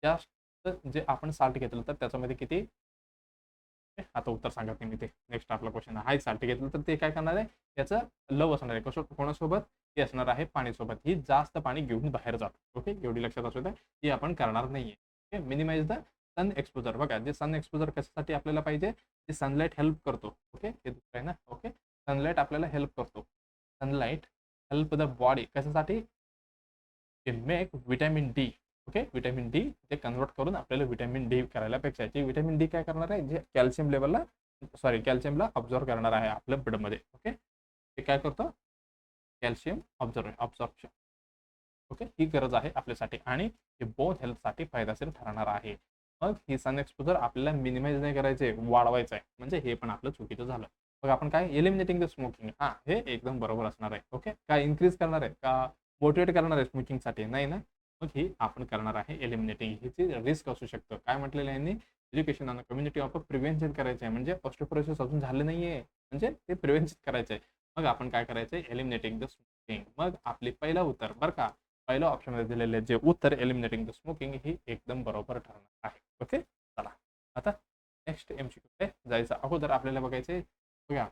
जास्त जे आपण साल्ट घेतलं तर त्याच्यामध्ये किती, आता उत्तर सांगत नाही मी ते. नेक्स्ट आपला क्वेश्चन, हाय साल्ट घेतलं तर ते काय करणार आहे, त्याचं लव असणार आहे, कसं, कोणासोबत, ते असणार आहे पाणीसोबत. ही जास्त पाणी घेऊन बाहेर जातं. ओके, एवढी लक्षात असू द्या, ही आपण करणार नाहीये. Okay, minimise the sun exposure. बघा, जे सन एक्सपोजर कशासाठी आपल्याला पाहिजे, जे सनलाईट हेल्प करतो. ओके, हे दुसरं आहे ना. ओके, सनलाईट आपल्याला हेल्प करतो, सनलाईट हेल्प द बॉडी कशासाठी, make vitamin D. Okay, vitamin D ते कन्वर्ट करून आपल्याला व्हिटॅमिन डी करायला पेक्षा जे व्हिटॅमिन डी काय करणार आहे, जे कॅल्शियम लेवलला, सॉरी, कॅल्शियमला ऑब्झर्व करणार आहे आपल्या ब्लडमध्ये. ओके, ते काय करतो, कॅल्शियम ऑब्झर्प्शन. ओके, ही गरज आहे आपल्यासाठी आणि हे बोथ हेल्थसाठी फायदेशीर ठरणार आहे. मग ही सन एक्सपोजर आपल्याला मिनिमाइज नाही करायचे, वाढवायचं आहे, म्हणजे हे पण आपलं चुकीचं झालं. मग आपण काय एलिमिनेटिंग द स्मोकिंग, हा हे एकदम बरोबर असणार आहे. ओके, काय इन्क्रीज करणार आहे का मोटिवेट करणार आहे स्मोकिंगसाठी? नाही ना. मग ही आपण करणार आहे एलिमिनेटिंग. ह्याची रिस्क असू शकतं. काय म्हटलेलं आहे यांनी, एज्युकेशन आणि कम्युनिटी ऑफ प्रिव्हेन्शन करायचं आहे, म्हणजे ऑस्टिओपोरोसिस अजून झालं नाहीये, म्हणजे ते प्रिव्हेन्शन करायचं आहे. मग आपण काय करायचं आहे, एलिमिनेटिंग द स्मोकिंग. मग आपली पहिलं उत्तर बरं का, पहिल्या ऑप्शनमध्ये दिलेले जे उत्तर एलिमिनेटिंग द स्मोकिंग ही एकदम बरोबर ठरणार आहे. ओके, चला आता नेक्स्ट एमसीक्यू जायचं अगोदर आपल्याला बघायचे बघा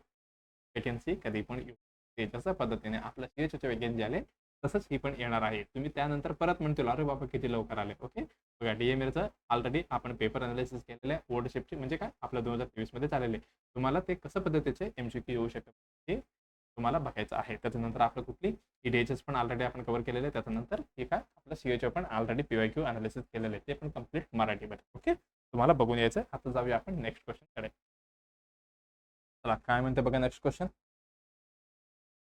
वेकेन्सी कधी पण येऊ शकते. जसं पद्धतीने आपल्या सीएचचे वेकेन्सी आले तसंच ही पण येणार आहे. तुम्ही त्यानंतर परत म्हणतील अरे बाबा किती लवकर आले. ओके, बघा डीएमएचं ऑलरेडी आपण पेपर अनालिसिस केलेलं आहे. बोर्ड म्हणजे काय आपलं 2023 मध्ये चाललेले. तुम्हाला ते कसं पद्धतीचे एमसीक्यू येऊ शकतात हे तुम्हाला बघायचं आहे. त्याच्यानंतर आपलं कुठली ईडीएचएस पण ऑलरेडी आपण कव्हर केलेले आहे. त्याच्यानंतर हे काय आपलं सीएचओ पण ऑलरेडी पीवायक्यू अनालिसिस केलेलं आहे, ते पण कम्प्लीट मराठीमध्ये. ओके, तुम्हाला बघून यायचं. आता जाऊया आपण नेक्स्ट क्वेश्चनकडे. चला काय म्हणते बघा next question.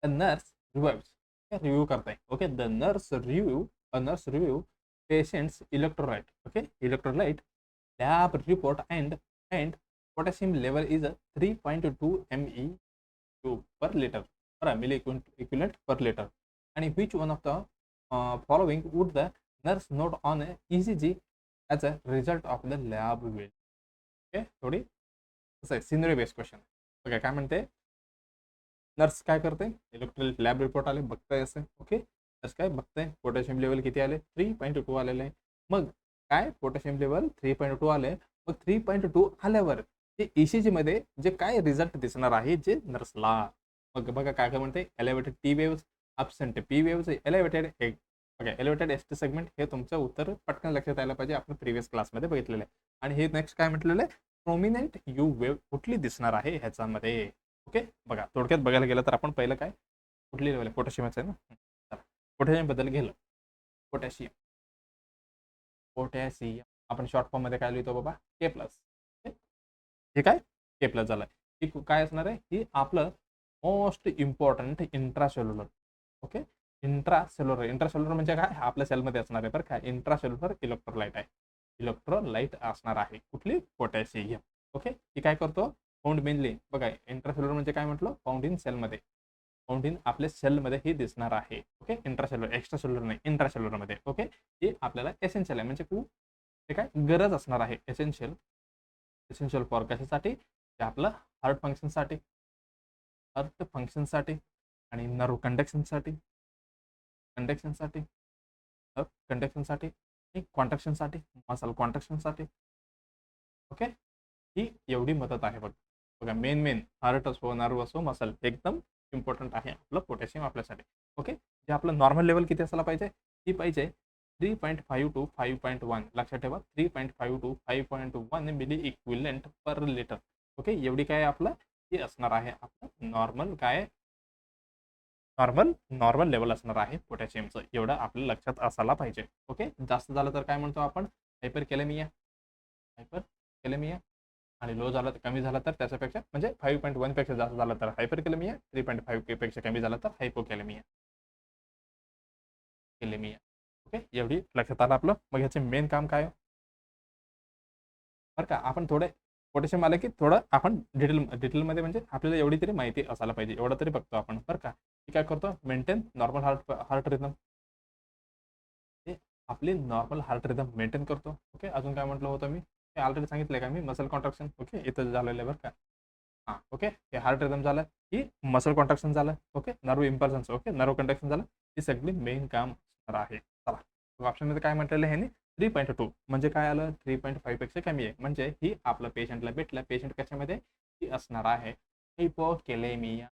The nurse revives, review करताय. Okay, the nurse review patients electrolyte. Okay, electrolyte lab report and potassium level is 3.2 MeU per liter per milli equivalent per liter. And which one of the following would the nurse note on a ECG as a result of the lab will? Okay, थोडी कसं आहे scenery based question. Okay, काय म्हणते nurse काय करते, electrolyte lab report आले बघताय असं. ओके, नर्स काय बघताय पोटॅशियम लेवल किती आले 3.2 आलेलं आहे. मग काय पोटॅशियम लेवल 3.2 आले. मग 3.2 आल्यावर ते ईसीजी मध्ये जे काय रिझल्ट दिसणार आहे जे नर्सला. मग बघा काय काय म्हणते elevated T waves, absent P waves, elevated बघा एलिव्हेटेड एसटी सेगमेंट. हे तुमचं उत्तर पटकन लक्षात यायला पाहिजे, आपण प्रिव्हियस क्लासमध्ये बघितलेलं आहे. आणि हे नेक्स्ट काय म्हटलेलं आहे, प्रोमिनंट यू वेव्ह कुठली दिसणार आहे ह्याच्यामध्ये. ओके, बघा थोडक्यात बघायला गेलं तर आपण पहिलं काय कुठली लेवल आहे पोटॅशियमचं आहे ना. चला पोटॅशियम बद्दल गेलं. पोटॅशियम आपण शॉर्ट फॉर्म मध्ये काय लिहितो बाबा के प्लस. हे काय के प्लस झालंय. ही काय असणार आहे, ही आपलं most important intracellular. Okay, intracellular म्हणजे काय आपल्या सेलमध्ये असणार आहे बरं काय इंट्रासेल्युलर इलेक्ट्रोलाइट आहे. इलेक्ट्रोलाइट असणार आहे कुठली पोटॅशियम. ओके, ही काय करतो फाउंड मेनली बघा इंट्रासेल्युलर म्हणजे काय म्हटलं फाउंड इन सेलमध्ये, फाउंड इन आपल्या सेलमध्ये ही दिसणार आहे. ओके, इंट्रासेल्युलर एक्स्ट्रासेल्युलर नाही इंट्रासेल्युलर मध्ये. ओके, हे आपल्याला एसेन्शियल आहे म्हणजे ते काय गरज असणार आहे. एसेन्शियल फॉर कशासाठी ते आपलं हार्ट फंक्शनसाठी आणि नर्व कंडक्शनसाठी आणि कॉन्ट्रॅक्शनसाठी मसल कॉन्ट्रॅक्शनसाठी. ओके, ही एवढी मदत आहे बघा मेन हार्ट असो नर्व असो मसल एकदम इम्पॉर्टंट आहे आपलं पोटॅशियम आपल्यासाठी. ओके, जे आपलं नॉर्मल लेवल किती असायला पाहिजे, ही पाहिजे 3.5 to 5.1. लक्षात ठेवा 3.5 to 5.1 milliequivalent per litre. Okay, एवढी काय आपलं हे असणार आहे आपलं नॉर्मल काय नॉर्मल लेवल असणार आहे पोटॅशियमचं. एवढं आपल्या लक्षात असायला पाहिजे. ओके, जास्त झालं तर काय म्हणतो आपण हायपरकॅलेमिया आणि लो झालं तर कमी झालं तर त्याच्यापेक्षा म्हणजे 5.1 पेक्षा जास्त झालं तर हायपरकॅलेमिया, 3.5 पेक्षा कमी झालं तर हायपोकॅलेमिया. ओके, एवढी लक्षात आलं आपलं. मग ह्याचे मेन काम काय बरं का, आपण थोडे पोटॅशियम आलं की थोडं आपण डिटेलमध्ये म्हणजे आपल्याला एवढी तरी माहिती असायला पाहिजे, एवढं तरी बघतो आपण बरं का. की काय करतो मेंटेन नॉर्मल हार्ट रिदम, आपली नॉर्मल हार्ट रिदम मेंटेन करतो. ओके, अजून काय म्हटलं होतं मी ऑलरेडी सांगितलंय का मी मसल कॉन्ट्रॅक्शन. ओके, इथं झालेलं आहे बरं का. हां, ओके, हे हार्ट रिदम झालं की मसल कॉन्ट्रॅक्शन झालं. Okay, nerve impulses, okay nerve conduction झालं. ही सगळी मेन काम असणार आहे. चला ऑप्शनमध्ये काय म्हटलेलं आहे 3.2 म्हणजे काय आलं 3.5 पेक्षा कमी आहे म्हणजे ही आपलं पेशंटला भेटलं. पेशंट कशामध्ये ही असणार आहे हायपोकॅलेमिया.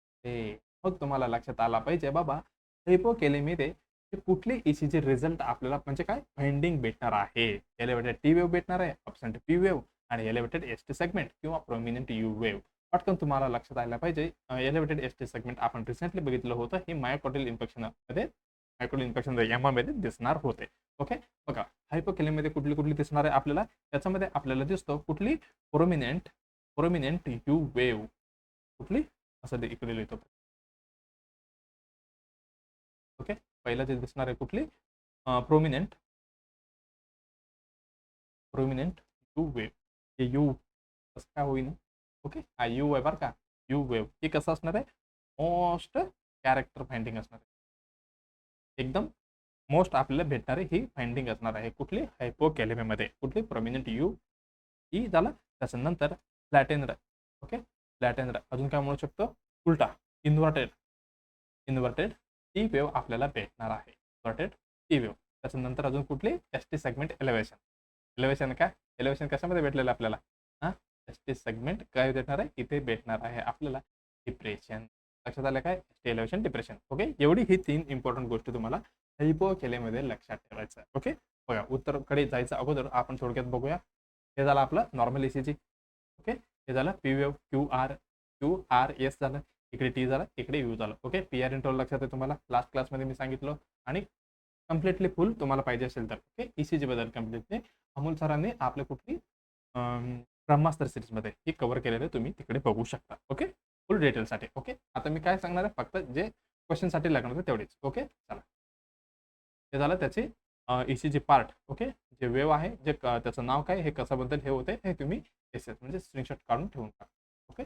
मग तुम्हाला लक्षात आला पाहिजे बाबा हायपोकॅलेमियामध्ये कुठले ईसीजी रिझल्ट आपल्याला म्हणजे काय फाइंडिंग भेटणार आहे. एलिव्हेटेड टी वेव्ह भेटणार आहे, अब्सेंट पी वेव्ह आणि एलिव्हेटेड एसटी सेगमेंट किंवा प्रोमिनंट यू वेव्ह. पटकन तुम्हाला लक्षात आलं पाहिजे एलिव्हेटेड एसटी सेगमेंट आपण रिसेंटली बघितलं होतं. हे मायोकार्डियल इन्फेक्शन यामध्ये दिसणार होते. ओके, बघा हायपोकॅलेमियामध्ये कुठली दिसणार आहे आपल्याला, त्याच्यामध्ये आपल्याला दिसतो कुठली प्रोमिनंट यू वेव्ह. कुठली असं इकडे लिहितो. ओके, पहिला जे दिसणार आहे कुठली प्रोमिनेंट यू वेव, हे यू कसं काय होईन. ओके, हा यू आहे बरं का. यू वेव हे कसं असणार आहे, मोस्ट कॅरेक्टर फाइंडिंग असणार आहे. एकदम मोस्ट आपल्याला भेटणारी ही फाइंडिंग असणार आहे. कुठली, हायपोकॅलेमियामध्ये. कुठली, प्रोमिनेंट यू ही झालं. त्याच्यानंतर फ्लॅटेनर. ओके, फ्लॅटेनर. अजून काय म्हणू शकतो, उलटा, इन्व्हर्टेड. इन्व्हर्टेड टी वेव आपल्याला भेटणार आहे. Inverted T wave. त्याच्यानंतर अजून कुठली, S T segment elevation. Elevation काय, एलिव्हेशन कशामध्ये भेटलेलं आपल्याला, हां, एस टी सेगमेंट काय भेटणार आहे, इथे भेटणार आहे आपल्याला डिप्रेशन. लक्षात आलं काय, S T elevation, depression. Okay, एवढी ही 3 इम्पॉर्टंट गोष्टी तुम्हाला हायपोकॅलेमियामध्ये लक्षात ठेवायचं आहे. ओके, बघा उत्तरकडे जायचं अगोदर आपण थोडक्यात बघूया. हे झालं आपलं नॉर्मल ईसीजी. ओके, हे झालं P wave, Q R S झालं, इकडे टी झालं, इकडे यू झालं. ओके, पी आर इंटरव्हल लक्षात आहे तुम्हाला, लास्ट क्लासमध्ये मी सांगितलं. आणि कम्प्लिटली फुल तुम्हाला पाहिजे असेल तर ओके, ईसीजी बद्दल कम्प्लिटली अमोल सरांनी आपल्या कुठली ब्रह्मास्त्र सिरीजमध्ये हे कव्हर केलेलं तुम्ही तिकडे बघू शकता. ओके, फुल डिटेलसाठी. ओके, आता मी काय सांगणार आहे, फक्त जे क्वेश्चनसाठी लागणार आहे तेवढेच. ओके, चला, हे झालं त्याचे ईसीजी पार्ट. ओके, जे वेव आहे, जे त्याचं नाव काय, हे कशाबद्दल हे होते, हे तुम्ही एस म्हणजे स्क्रीनशॉट काढून ठेवून टाका. ओके,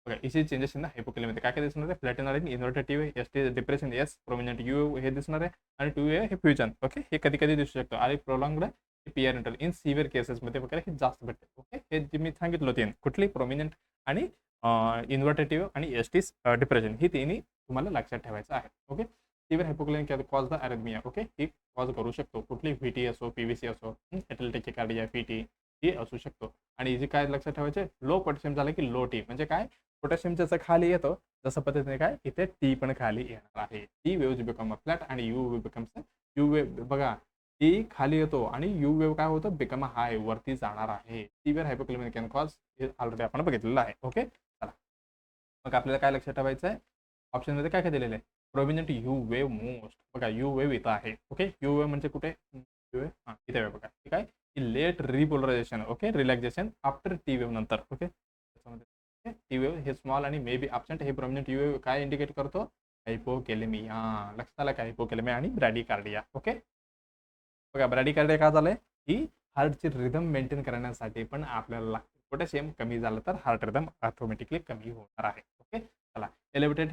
बघा ईसीजी चेंजेस इन हायपोकॅलेमियामध्ये काय काय दिसणार आहे, फ्लॅटेनर आहे, इन्व्हर्टेटिव्ह आहे, S T depression S, prominent U हे दिसणार आहे, आणि टू हे फ्युजन. ओके, हे कधी कधी दिसू शकतो, आणि prolonged P R interval in severe केसेसमध्ये वगैरे हे जास्त भेटते. ओके, हे जे मी सांगितलं होते, कुठली, प्रोमिनंट आणि इन्व्हर्टेटिव्ह आणि एस टी डिप्रेशन, ही तिन्ही तुम्हाला लक्षात ठेवायचं आहे. Okay, severe hypokalaemia cause the arrhythmia. Okay, ही कॉज करू शकतो, कुठली, व्हीटी असो, पीव्हीसी असो, एटल कार्डिया, पीटी ही असू शकतो. आणि जे काय लक्षात ठेवायचे, लो पोटॅशियम झालं की लो टी, म्हणजे काय, पोटॅशियम जसं खाली येतो तसं पद्धतीने काय इथे टी पण खाली येणार आहे. T wave become a flat आणि U wave becomes U wave. बघा, टी खाली येतो आणि यू वेव्ह काय होतं, बिकम अ हाय, वरती जाणार आहे. सिव्हिअर हायपोकॅलेमिया कॅन कॉज, हे ऑलरेडी आपण बघितलेलं आहे. ओके, चला, मग आपल्याला काय लक्षात ठेवायचं आहे, ऑप्शनमध्ये काय काय दिलेलं आहे, प्रोमिनंट यू वेव्ह मोस्ट. बघा, यू वेव्ह इथं आहे. ओके, यू वेव्ह म्हणजे कुठे, यू वेव्ह, हां इथे बघा, ठीक आहे, late repolarisation. Okay, relaxation after T wave नंतर. ओके, त्याच्यामध्ये टी वेव्ह हे स्मॉल आणि मे बी ॲबसेंट. हे प्रोमिनंट यू वेव्ह काय इंडिकेट करतो, हायपोकॅलेमिया. लक्षात आलं का, हायपोकॅलेमिया आणि ब्रॅडिकार्डिया. ओके, बघा, ब्रॅडिकार्डिया का झालंय, ही हार्टची रिदम मेंटेन करण्यासाठी पण आपल्याला लागते. पोटॅशियम कमी झालं तर हार्ट रिदम ऑटोमॅटिकली कमी होणार आहे. ओके, चला, एलिव्हेटेड.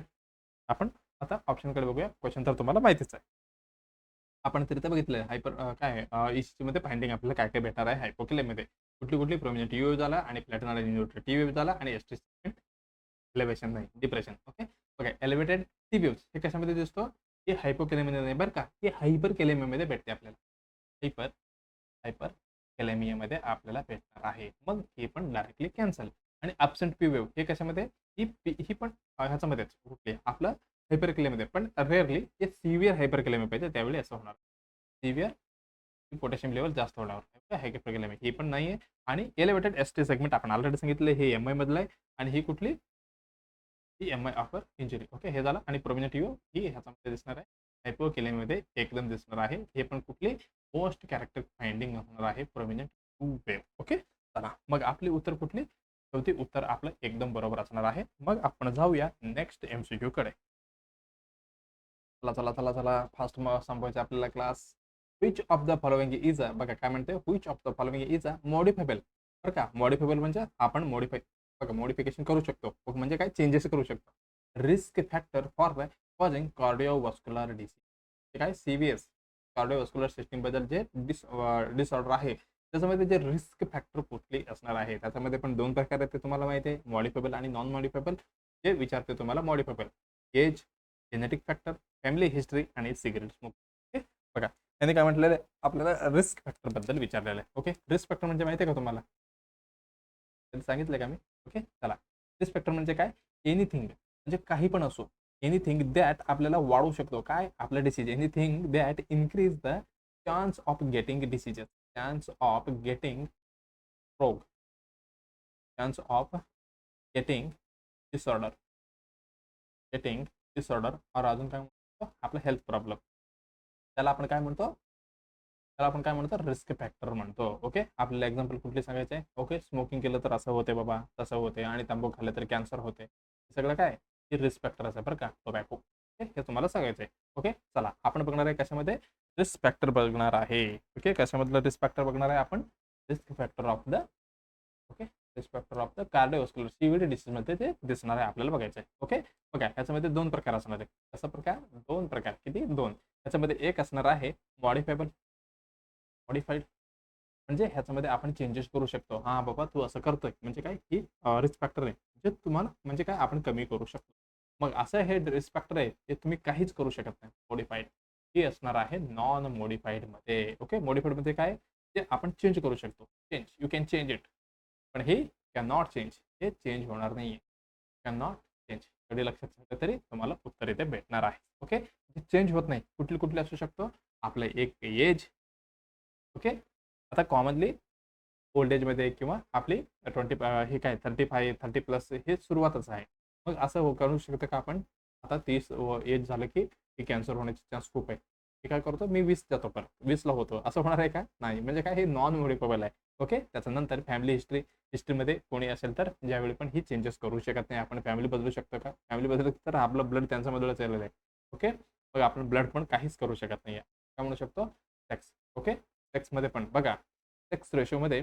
आपण आता ऑप्शनकडे बघूया. क्वेश्चन तर तुम्हाला माहितीच आहे, आपण तिथे बघितलं हायपर काय ईसीजी मध्ये फाइंडिंग आपल्याला काय काय भेटणार आहे हायपोकॅलेमियामध्ये. कुठली कुठली, प्रोमिनंट यू झाला आणि प्लॅटिनम इन्व्हर्टेड टी वेव्ह झाला आणि एस टी एलिव्हेशन नाही, डिप्रेशन. ओके, बघा, एलिव्हेटेड टी वेव्ह हे कशामध्ये दिसतो, हे हायपोकॅलेमिया नाही बरं का, हे हायपर कॅलेमियामध्ये भेटते आपल्याला. हायपर कॅलेमियामध्ये आपल्याला भेटणार आहे. मग हे पण डायरेक्टली कॅन्सल. आणि ॲबसेंट पी वेव्ह हे कशामध्ये, ही पण ह्याच्यामध्येच कुठली, आपलं हायपर कॅलेमियामध्ये, पण रेअरली हे सिव्हिअर हायपर कॅलेमिया पाहिजे, त्यावेळी असं होणार. सिव्हिअर पोटॅशियम लेवल जास्त होणार, हायपर कॅलेमिया ही पण नाही आहे. आणि एलिव्हेटेड एस टी सेगमेंट आपण ऑलरेडी सांगितलं, हे एम आय मधलं आहे. आणि ही कुठली, ही M I offer injury. Okay, हे झालं. आणि प्रोमिनंट यू ही ह्याच्यामध्ये दिसणार आहे, हायपोकॅलेमियामध्ये एकदम दिसणार आहे. हे पण कुठली, मोस्ट कॅरेक्टर फाइंडिंग होणार आहे, प्रोमिनंट यू वेव्ह. ओके, चला, मग आपली उत्तर कुठली, शेवटी उत्तर आपलं एकदम बरोबर असणार आहे. मग आपण जाऊया नेक्स्ट एमसीक्यू कडे. चला चला चला चला, फास्ट संपवायचं आपल्याला class. Which of the following is a, बघा काय म्हणते, which of the following is a modifiable. बरं का, मॉडिफायबल म्हणजे आपण मॉडिफाय, बघा मॉडिफिकेशन करू शकतो, म्हणजे काय, चेंजेस करू शकतो. Risk factor for causing cardiovascular disease, काय सीव्हीएस कार्डिओव्हास्क्युलर सिस्टीम बद्दल जे डिसऑर्डर आहे, त्याच्यामध्ये जे रिस्क फॅक्टर कुठली असणार आहे, त्याच्यामध्ये पण 2 प्रकार आहेत, ते तुम्हाला माहिती आहे, मॉडिफायबल आणि नॉन मॉडिफायबल. जे विचारते तुम्हाला modifiable, age, genetic factor, family history आणि सिगरेट स्मोक. ओके, बघा, त्यांनी काय म्हटलेलं आहे, आपल्याला रिस्क फॅक्टर बद्दल विचारलेलं आहे. ओके, रिस्क फॅक्टर म्हणजे माहिती आहे का तुम्हाला, सांगितलं का मी. ओके, चला, रिस्क फॅक्टर म्हणजे काय, एनिथिंग म्हणजे काही पण असो, एनिथिंग दॅट आपल्याला वाढवू शकतो काय, आपलं disease, anything that increase the chance of getting diseases, chance of getting रोग, chance of getting disorder, getting disorder, और अजून काय म्हणतो, आपलं हेल्थ प्रॉब्लेम, त्याला आपण काय म्हणतो, रिस्क फॅक्टर म्हणतो. ओके, आपल्याला एक्झाम्पल कुठली सांगायचं आहे, ओके, स्मोकिंग केलं तर असं होते बाबा, तसं होते, आणि तंबाखू खाल्लं तर कॅन्सर होते, हे सगळं काय, हे रिस्क फॅक्टर आहे बरं का, टोबॅको. ओके, हे तुम्हाला सांगायचं आहे. ओके, चला, आपण बघणार आहे कशामध्ये, रिस्क फॅक्टर बघणार आहे. ओके, कशामधलं रिस्क फॅक्टर बघणार आहे आपण? Risk factor of the okay risk factor of the cardiovascular CVD disease मध्ये ते दिसणार आहे, आपल्याला बघायचं आहे. ओके, बघा ह्याच्यामध्ये दोन प्रकार असणार आहे. कसा प्रकार? दोन प्रकार. किती? दोन. ह्याच्यामध्ये एक असणार आहे मॉडिफायबल, मॉडिफाईड, म्हणजे ह्याच्यामध्ये आपण चेंजेस करू शकतो. हा बाबा तू असं करतोय म्हणजे काय, ही रिस्क फॅक्टर आहे, म्हणजे तुम्हाला म्हणजे काय आपण कमी करू शकतो. मग असं हे रिस्क फॅक्टर आहे, हे तुम्ही काहीच करू शकत नाही. मॉडिफाईड ही असणार आहे नॉन मॉडिफाईड मध्ये. ओके, मॉडिफाईड मध्ये काय, ते आपण चेंज करू शकतो. Change, you can change it, पण हे कॅन नॉट चेंज, हे चेंज होणार नाहीये. कॅन नॉट चेंज, एवढे लक्षात ठेवलं तरी तुम्हाला उत्तर इथे भेटणार आहे. ओके, चेंज होत नाही. कुठली कुठली असू शकतो? आपलं एक एज. ओके, आता कॉमनली ओल्ड एजमध्ये किंवा आपली 20 हे काय 35-30+ हे सुरुवातच आहे. मग असं करू शकतं का आपण? आता 30 एज झालं की कॅन्सर होण्याचे चान्स खूप आहे. हे काय करतो मी 20 जातो, परत 20ला होतो, असं होणार आहे का? नाही. म्हणजे काय, हे नॉन मॉडिफायबल आहे. ओके, त्याच्यानंतर फॅमिली हिस्ट्रीमध्ये कोणी असेल तर ज्यावेळी पण ही चेंजेस करू शकत नाही. आपण फॅमिली बदलू शकतो का? फॅमिली बदलली तर आपलं ब्लड त्यांच्यामधूनच चाललेलं आहे. ओके, मग आपण ब्लड पण काहीच करू शकत नाही. काय म्हणू शकतो? सेक्स. ओके, सेक्समध्ये पण बघा, सेक्स रेशोमध्ये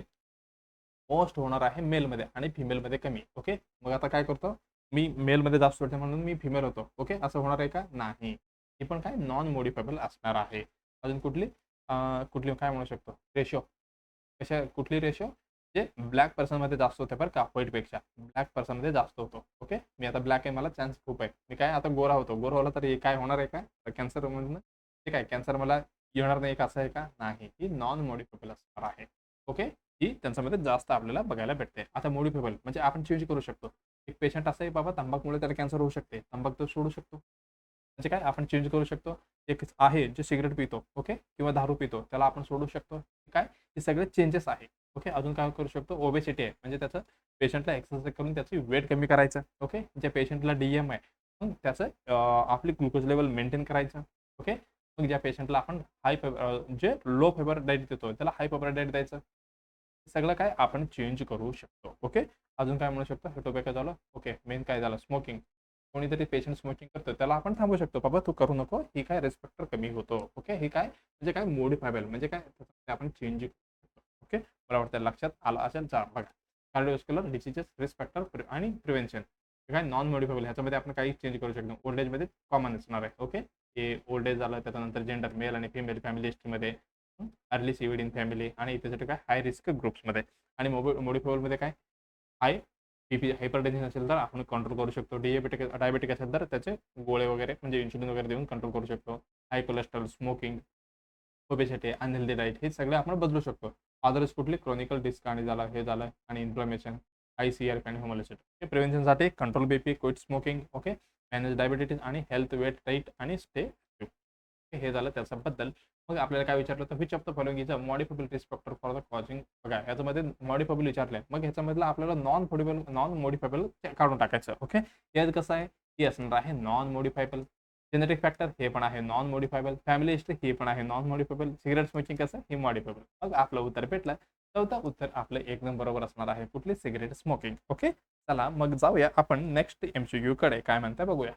मोस्ट होणार आहे मेलमध्ये आणि फिमेलमध्ये कमी. ओके, मग आता काय करतो मी, मेलमध्ये जास्त होते म्हणून मी फिमेल होतो. ओके, असं होणार आहे का? नाही. ही पण काय नॉन मॉडिफायबल असणार आहे. अजून कुठली कुठली काय म्हणू शकतो? रेशो. कशा, कुठली रेशो? जे ब्लॅक पर्सनमध्ये जास्त होते बरं का, व्हाईटपेक्षा ब्लॅक पर्सनमध्ये जास्त होतो. ओके, मी आता ब्लॅक आहे, मला चान्स खूप आहे. मी काय आता गोरा होतो, गोरा होला तर हे काय होणार आहे का कॅन्सर मधून? ते काय कॅन्सर मला येणार नाही का, असं आहे का? नाही. ही नॉन मॉडिफायबल असणार आहे. ओके, ही त्यांच्यामध्ये जास्त आपल्याला बघायला भेटते. आता मॉडिफायबल म्हणजे आपण चेंज करू शकतो. एक पेशंट असं आहे बाबा, तंबाखूमुळे त्याला कॅन्सर होऊ शकते, तंबाखू तो सोडू शकतो. म्हणजे काय, आपण चेंज करू शकतो. एक आहे जे सिगरेट पितो, ओके, किंवा दारू पितो, त्याला आपण सोडू शकतो. काय, हे सगळे चेंजेस आहे. ओके, अजून काय करू शकतो? ओबेसिटी आहे, म्हणजे त्याचं पेशंटला एक्सरसाइज करून त्याची वेट कमी करायचं. ओके, ज्या पेशंटला डीएम आहे मग त्याचं आपली ग्लुकोज लेवल मेंटेन करायचं. ओके, मग ज्या पेशंटला आपण जे लो फेवर डाएट देतो त्याला हाय फेवर डाएट द्यायचं. सगळं काय आपण चेंज करू शकतो. ओके, अजून काय म्हणू शकतो? हे टोबॅको झालं. ओके, मेन काय झालं? स्मोकिंग. कोणीतरी पेशंट स्मोकिंग करतो त्याला आपण थांबू शकतो, बाबा तू करू नको, ही काय रिस्पेक्टर कमी होतो. ओके, ही काय म्हणजे काय मॉडिफायबल म्हणजे काय, आपण चेंज करतो. ओके, मला वाटतं लक्षात आलं असेल. जा बघा, कार्डिओव्हास्क्युलर डिसीजेस, रिस्क फॅक्टर आणि प्रिव्हेन्शन. काय नॉन मॉडिफायबल, ह्याच्यामध्ये आपण काही चेंज करू शकतो. ओल्ड एजमध्ये कॉमन असणार आहे. ओके, हे ओल्ड एज झालं, त्याच्यानंतर जेंडर मेल आणि फिमेल, फॅमिली हिस्ट्रीमध्ये अर्ली सीव्हीड इन फॅमिली, आणि इथे काय हाय रिस्क ग्रुप्समध्ये. आणि मॉडिफायबलमध्ये काय, हाय बीपी हायपरटेन्शन असेल तर आपण कंट्रोल करू शकतो. डायबेटिक असेल तर त्याचे गोळे वगैरे म्हणजे इन्सुलिन वगैरे देऊन कंट्रोल करू शकतो. High cholesterol, smoking, obesity, unhealthy diet, हे सगळे आपण बदलू शकतो. अदर्स कुठली क्रोनिकल डिस्क आणि झालं हे झालं आणि इन्फ्लमेशन, ICR आणि होमोलिसिटी. हे प्रिव्हेन्शनसाठी control BP, quit smoking. Okay, manage diabetes आणि हेल्थ वेट डाईट आणि स्टे. हे झालं त्याच्याबद्दल. मग आपल्याला काय विचारलं तर which of the following is a modifiable risk factor for the causing. बघा ह्याच्यामध्ये मॉडिफायबल विचारलंय, मग ह्याच्यामधलं आपल्याला नॉन मॉडिफायबल काढून टाकायचं. ओके, यात कसं आहे, हे असणार आहे नॉन मॉडिफायबल. जेनेटिक फॅक्टर हे पण आहे नॉन मॉडिफायबल. फॅमिली हिस्ट्री हे पण आहे नॉन मॉडिफायबल. सिगरेट स्मोकिंग कसं, हे मॉडिफायबल. मग आपलं उत्तर भेटलं. चौथं उत्तर आपलं एकदम बरोबर असणार आहे. कुठली? Cigarette smoking. ओके, चला मग जाऊया आपण नेक्स्ट MCQ कडे. काय म्हणताय बघूया.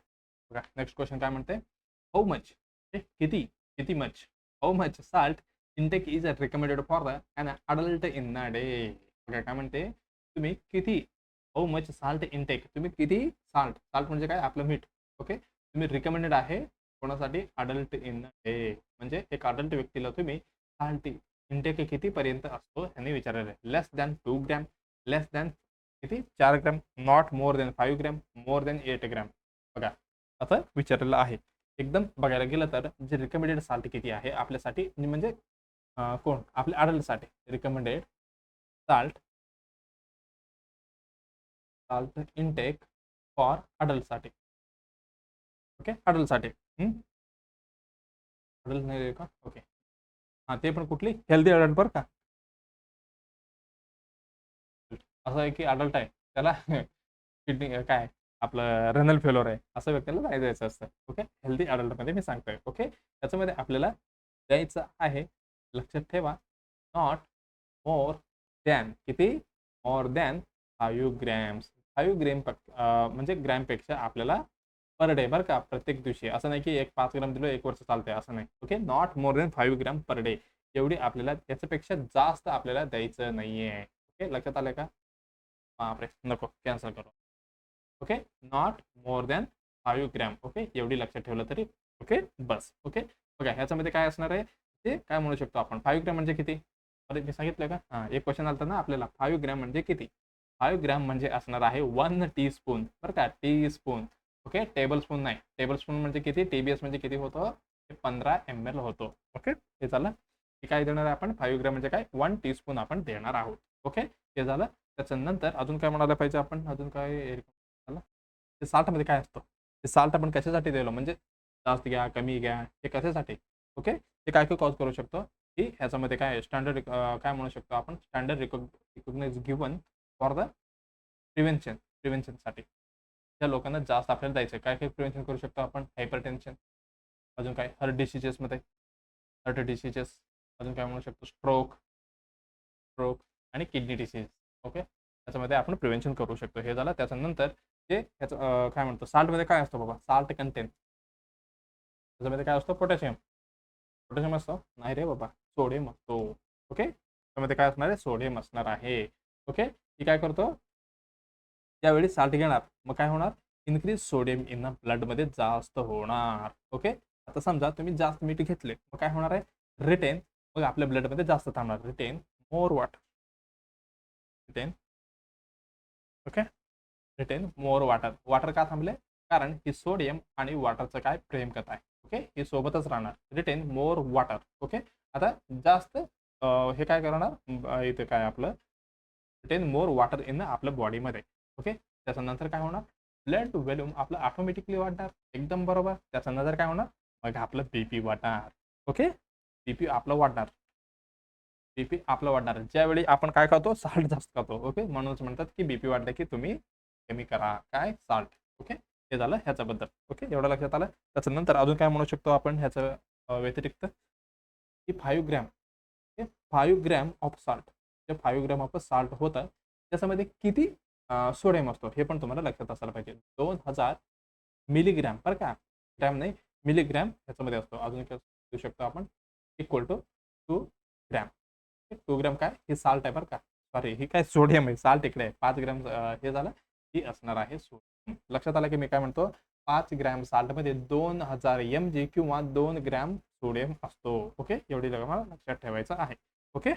बघा नेक्स्ट क्वेश्चन काय म्हणते, हाऊ मच, किती, किती much, how much salt intake is recommended for the an adult in a day. बघा काय म्हणते, तुम्ही किती, हाऊ मच साल्ट इंटेक, तुम्ही किती साल्ट, साल्ट म्हणजे काय, आपलं मीठ. ओके, तुम्ही रिकमेंडेड आहे कोणासाठी? अडल्ट इन डे, म्हणजे एक अडल्ट व्यक्तीला तुम्ही साल्ट इंटेक कितीपर्यंत असतो ह्यांनी विचारलेलं आहे. लेस दॅन 2 ग्रॅम, लेस दॅन किती 4 gram, not more than 5 gram, more than 8 gram. बघा असं विचारलेलं आहे. एकदम बघायला गेलं तर जे रिकमेंडेड साल्ट किती आहे आपल्यासाठी, म्हणजे कोण, आपल्या अडल्टसाठी recommended salt, salt intake for अडल्टसाठी. ओके, अडल्टसाठी अडल्ट नाही का? ओके, हां ते पण कुठली, हेल्दी अडल्ट बरं का. असं आहे की अडल्ट आहे त्याला किडनी काय आपलं रेनल फेलोर आहे, असं व्यक्तीला नाही द्यायचं असतं. ओके, हेल्दी अडल्टमध्ये मी सांगतोय. ओके, त्याच्यामध्ये आपल्याला द्यायचं आहे, लक्षात ठेवा, नॉट मोर दॅन किती, मोर दॅन 5 ग्रॅम्स. 5 ग्रॅम म्हणजे ग्रॅमपेक्षा आपल्याला पर डे बरं का, प्रत्येक दिवशी. असं नाही की 5 ग्राम दिलं 1 वर्ष चालतंय असं नाही. Okay, not more than 5 gram per day. एवढी आपल्याला त्याच्यापेक्षा जास्त आपल्याला द्यायचं नाहीये. ओके, लक्षात आलंय का? बापरे, नको, कॅन्सल करू. Okay, not more than 5 gram. Okay, एवढी लक्षात ठेवलं तरी ओके बस. ओके, बघा ह्याच्यामध्ये काय असणार आहे ते काय म्हणू शकतो आपण. 5 ग्रॅम म्हणजे किती? अरे मी सांगितलं का? हां, एक क्वेश्चन आलता ना आपल्याला, 5 ग्रॅम म्हणजे किती? 5 ग्रॅम म्हणजे असणार आहे 1 टीस्पून बरं का, टीस्पून. ओके, टेबल स्पून नाही. टेबल स्पून म्हणजे किती? TBS म्हणजे किती होतं? 15 ml होतो. ओके, हे झालं. हे काय देणार आहे आपण? 5 ग्रॅम म्हणजे काय? 1 टीस्पून आपण देणार आहोत. ओके, हे झालं. त्याच्यानंतर अजून काय म्हणायला पाहिजे आपण? अजून काय झालं? ते साल्टमध्ये काय असतं? ते साल्ट आपण कशासाठी दिलं? म्हणजे जास्त घ्या, कमी घ्या, हे कशासाठी? ओके, हे काय काय कॉज करू शकतो की ह्याच्यामध्ये काय स्टँडर्ड काय म्हणू शकतो आपण, standard recognise given for the प्रिव्हेन्शनसाठी त्या लोकांना जास्त आपल्याला द्यायचं. काय काय प्रिव्हेन्शन करू शकतो आपण? हायपरटेन्शन, अजून काय हार्ट डिसीजेसमध्ये हार्ट डिसीजेस, अजून काय म्हणू शकतो? स्ट्रोक स्ट्रोक आणि किडनी डिसीज. ओके, त्याच्यामध्ये आपण प्रिव्हेन्शन करू शकतो. हे झालं. त्याच्यानंतर ते ह्याचं काय म्हणतो, साल्टमध्ये काय असतं बाबा? साल्ट कंटेंट त्याच्यामध्ये काय असतं? पोटॅशियम. पोटॅशियम असतं? नाही रे बाबा, सोडियम असतो. ओके, त्यामध्ये काय असणार आहे? सोडियम असणार आहे. ओके, ती काय करतो? त्यावेळी साल्ट घेणार, मग काय होणार? इन्क्रीज सोडियम इन ब्लडमध्ये जास्त होणार. ओके, आता समजा तुम्ही जास्त मीठ घेतले, मग काय होणार आहे? रिटेन, मग आपल्या ब्लडमध्ये जास्त थांबणार. Retain more water. Retain okay, retain more water. Water का थांबले? कारण ही सोडियम आणि वॉटरचं काय प्रेम कथा आहे. ओके, ही सोबतच राहणार. Retain more water. ओके, आता जास्त हे काय करणार इथे काय आपलं रिटेन मोर वॉटर इन आपल्या बॉडीमध्ये. ओके, त्याच्यानंतर काय होणार? ब्लड व्हॉल्यूम आपलं ऑटोमॅटिकली वाढणार. एकदम बरोबर. त्याच्यानंतर काय होणार? मग आपलं बीपी वाढणार. ओके, बीपी आपलं वाढणार. बीपी आपलं वाढणार ज्यावेळी आपण काय खातो? साल्ट जास्त खातो. ओके, म्हणूनच म्हणतात की बीपी वाढले की तुम्ही कमी करा काय साल्ट. ओके, हे झालं ह्याच्याबद्दल. ओके, एवढं लक्षात आलं. त्याच्यानंतर अजून काय म्हणू शकतो आपण ह्याचं व्यतिरिक्त की 5 ग्रॅम, 5 ग्रॅम ऑफ साल्ट, जे 5 ग्रॅम ऑफ साल्ट होतं त्याच्यामध्ये किती सोडियम असतो हे पण तुम्हाला लक्षात असायला पाहिजे. 2000 मिलीग्रॅम बरं का, ग्रॅम नाही मिलीग्रॅम ह्याच्यामध्ये असतो. अजून काय देऊ शकतो आपण? Equal to 2 gram. 2 ग्रॅम काय? हे साल्ट आहे बरं का, सॉरी ही काय सोडियम आहे, साल्ट इकडे आहे. 5 ग्रॅम हे झालं, ही असणार आहे सोडियम. लक्षात आलं की मी काय म्हणतो? 5 ग्रॅम साल्टमध्ये 2000 mg किंवा 2 ग्रॅम सोडियम असतो. ओके, एवढी मला लक्षात ठेवायचं आहे. ओके,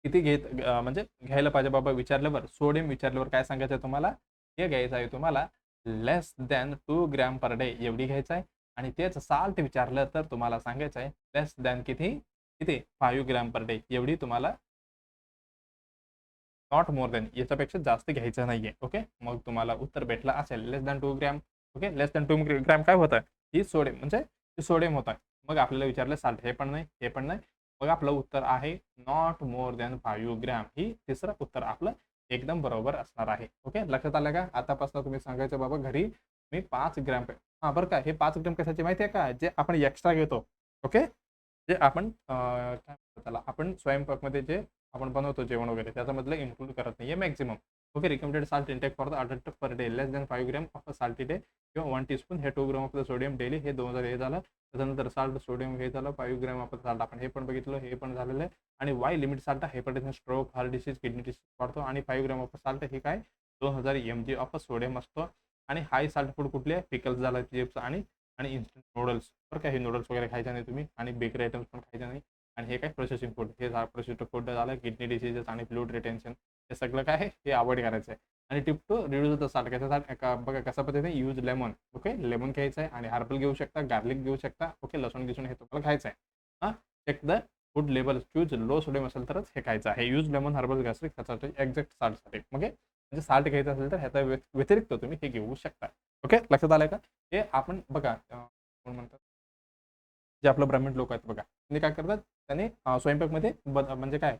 किती म्हणजे घ्यायला पाहिजे बाबा विचारल्यावर, सोडियम विचारल्यावर काय सांगायचं तुम्हाला? हे घ्यायचं आहे तुम्हाला लेस दॅन 2 ग्रॅम पर डे एवढी घ्यायचं आहे. आणि तेच साल्ट विचारलं तर तुम्हाला सांगायचं आहे लेस दॅन किती किती 5 ग्रॅम पर डे एवढी तुम्हाला, नॉट मोर दॅन, याच्यापेक्षा जास्त घ्यायचं नाहीये. ओके, मग तुम्हाला उत्तर भेटलं असेल लेस दॅन 2 ग्रॅम. ओके, लेस दॅन 2 ग्रॅम काय होतं? ही सोडियम म्हणजे सोडियम होत आहे. मग आपल्याला विचारलं साल्ट, हे पण नाही हे पण नाही. मग आपलं उत्तर आहे नॉट मोर दॅन 5 ग्रॅम. ही तिसरं उत्तर आपलं एकदम बरोबर असणार आहे. ओके, लक्षात आलं का? आतापासून तुम्ही सांगायचं बाबा घरी मी 5 ग्रॅम, हां बरं का, हे 5 ग्रॅम कशाचे माहिती आहे का? जे आपण एक्स्ट्रा घेतो. ओके, जे आपण काय म्हणतात त्याला, आपण स्वयंपाकमध्ये जे आपण बनवतो जेवण वगैरे त्याच्यामधलं इन्क्लूड करत नाहीये maximum. Okay, recommended salt intake for the adult per day less than 5 gram of salt day किंवा 1 टीस्पून. हे 2 gram of the sodium daily. हे 2000 हे झालं. त्याच्यानंतर साल्ट सोडियम हे झालं. 5 ग्रॅम ऑफ साल्ट आपण हे पण बघितलं, हे पण झालेलं आहे. आणि Y limit salt hypertension, stroke, heart disease, kidney disease वाढतो. आणि 5 ग्रॅम ऑफ साल्ट हे काय 2000 mg ऑफ सोडियम असतो. आणि हाय साल्ट फूड कुठले? पिकल्स झालं, चिप्स आणि आणि इन्स्टंट नूडल्स बरं का. हे नूडल्स वगैरे खायचे नाही तुम्ही, आणि बेकरी आयटम्स पण खायचे नाही. आणि हे काय प्रोसेसिंग फूड, हे प्रोसेस्ड फूड झालं. किडनी डिसीजेस आणि फ्लूइड रिटेन्शन हे सगळं काय आहे हे अवॉइड करायचं आहे. आणि tip to reduce the salt, कशासाठी बघा कशा पद्धतीने यूज लेमन. ओके, लेमन घ्यायचं आहे आणि हर्बल घेऊ शकता, गार्लिक घेऊ शकता. ओके, लसूण घेऊन हे तुम्हाला खायचं आहे. हां, check the food label, choose low sodium असेल तरच हे खायचं आहे. यूज लेमन, हर्बल, गॅस्ट्रिक त्यासाठी एक्झॅक्ट साल्टसाठी. ओके, म्हणजे साल्ट घ्यायचं असेल तर ह्याचा व्यतिरिक्त तुम्ही हे घेऊ शकता. ओके, लक्षात आलंय का? हे आपण बघा कोण म्हणतात जे आपलं ब्राह्मण लोक आहेत बघा, त्यांनी काय करतात, त्यांनी स्वयंपाकमध्ये म्हणजे काय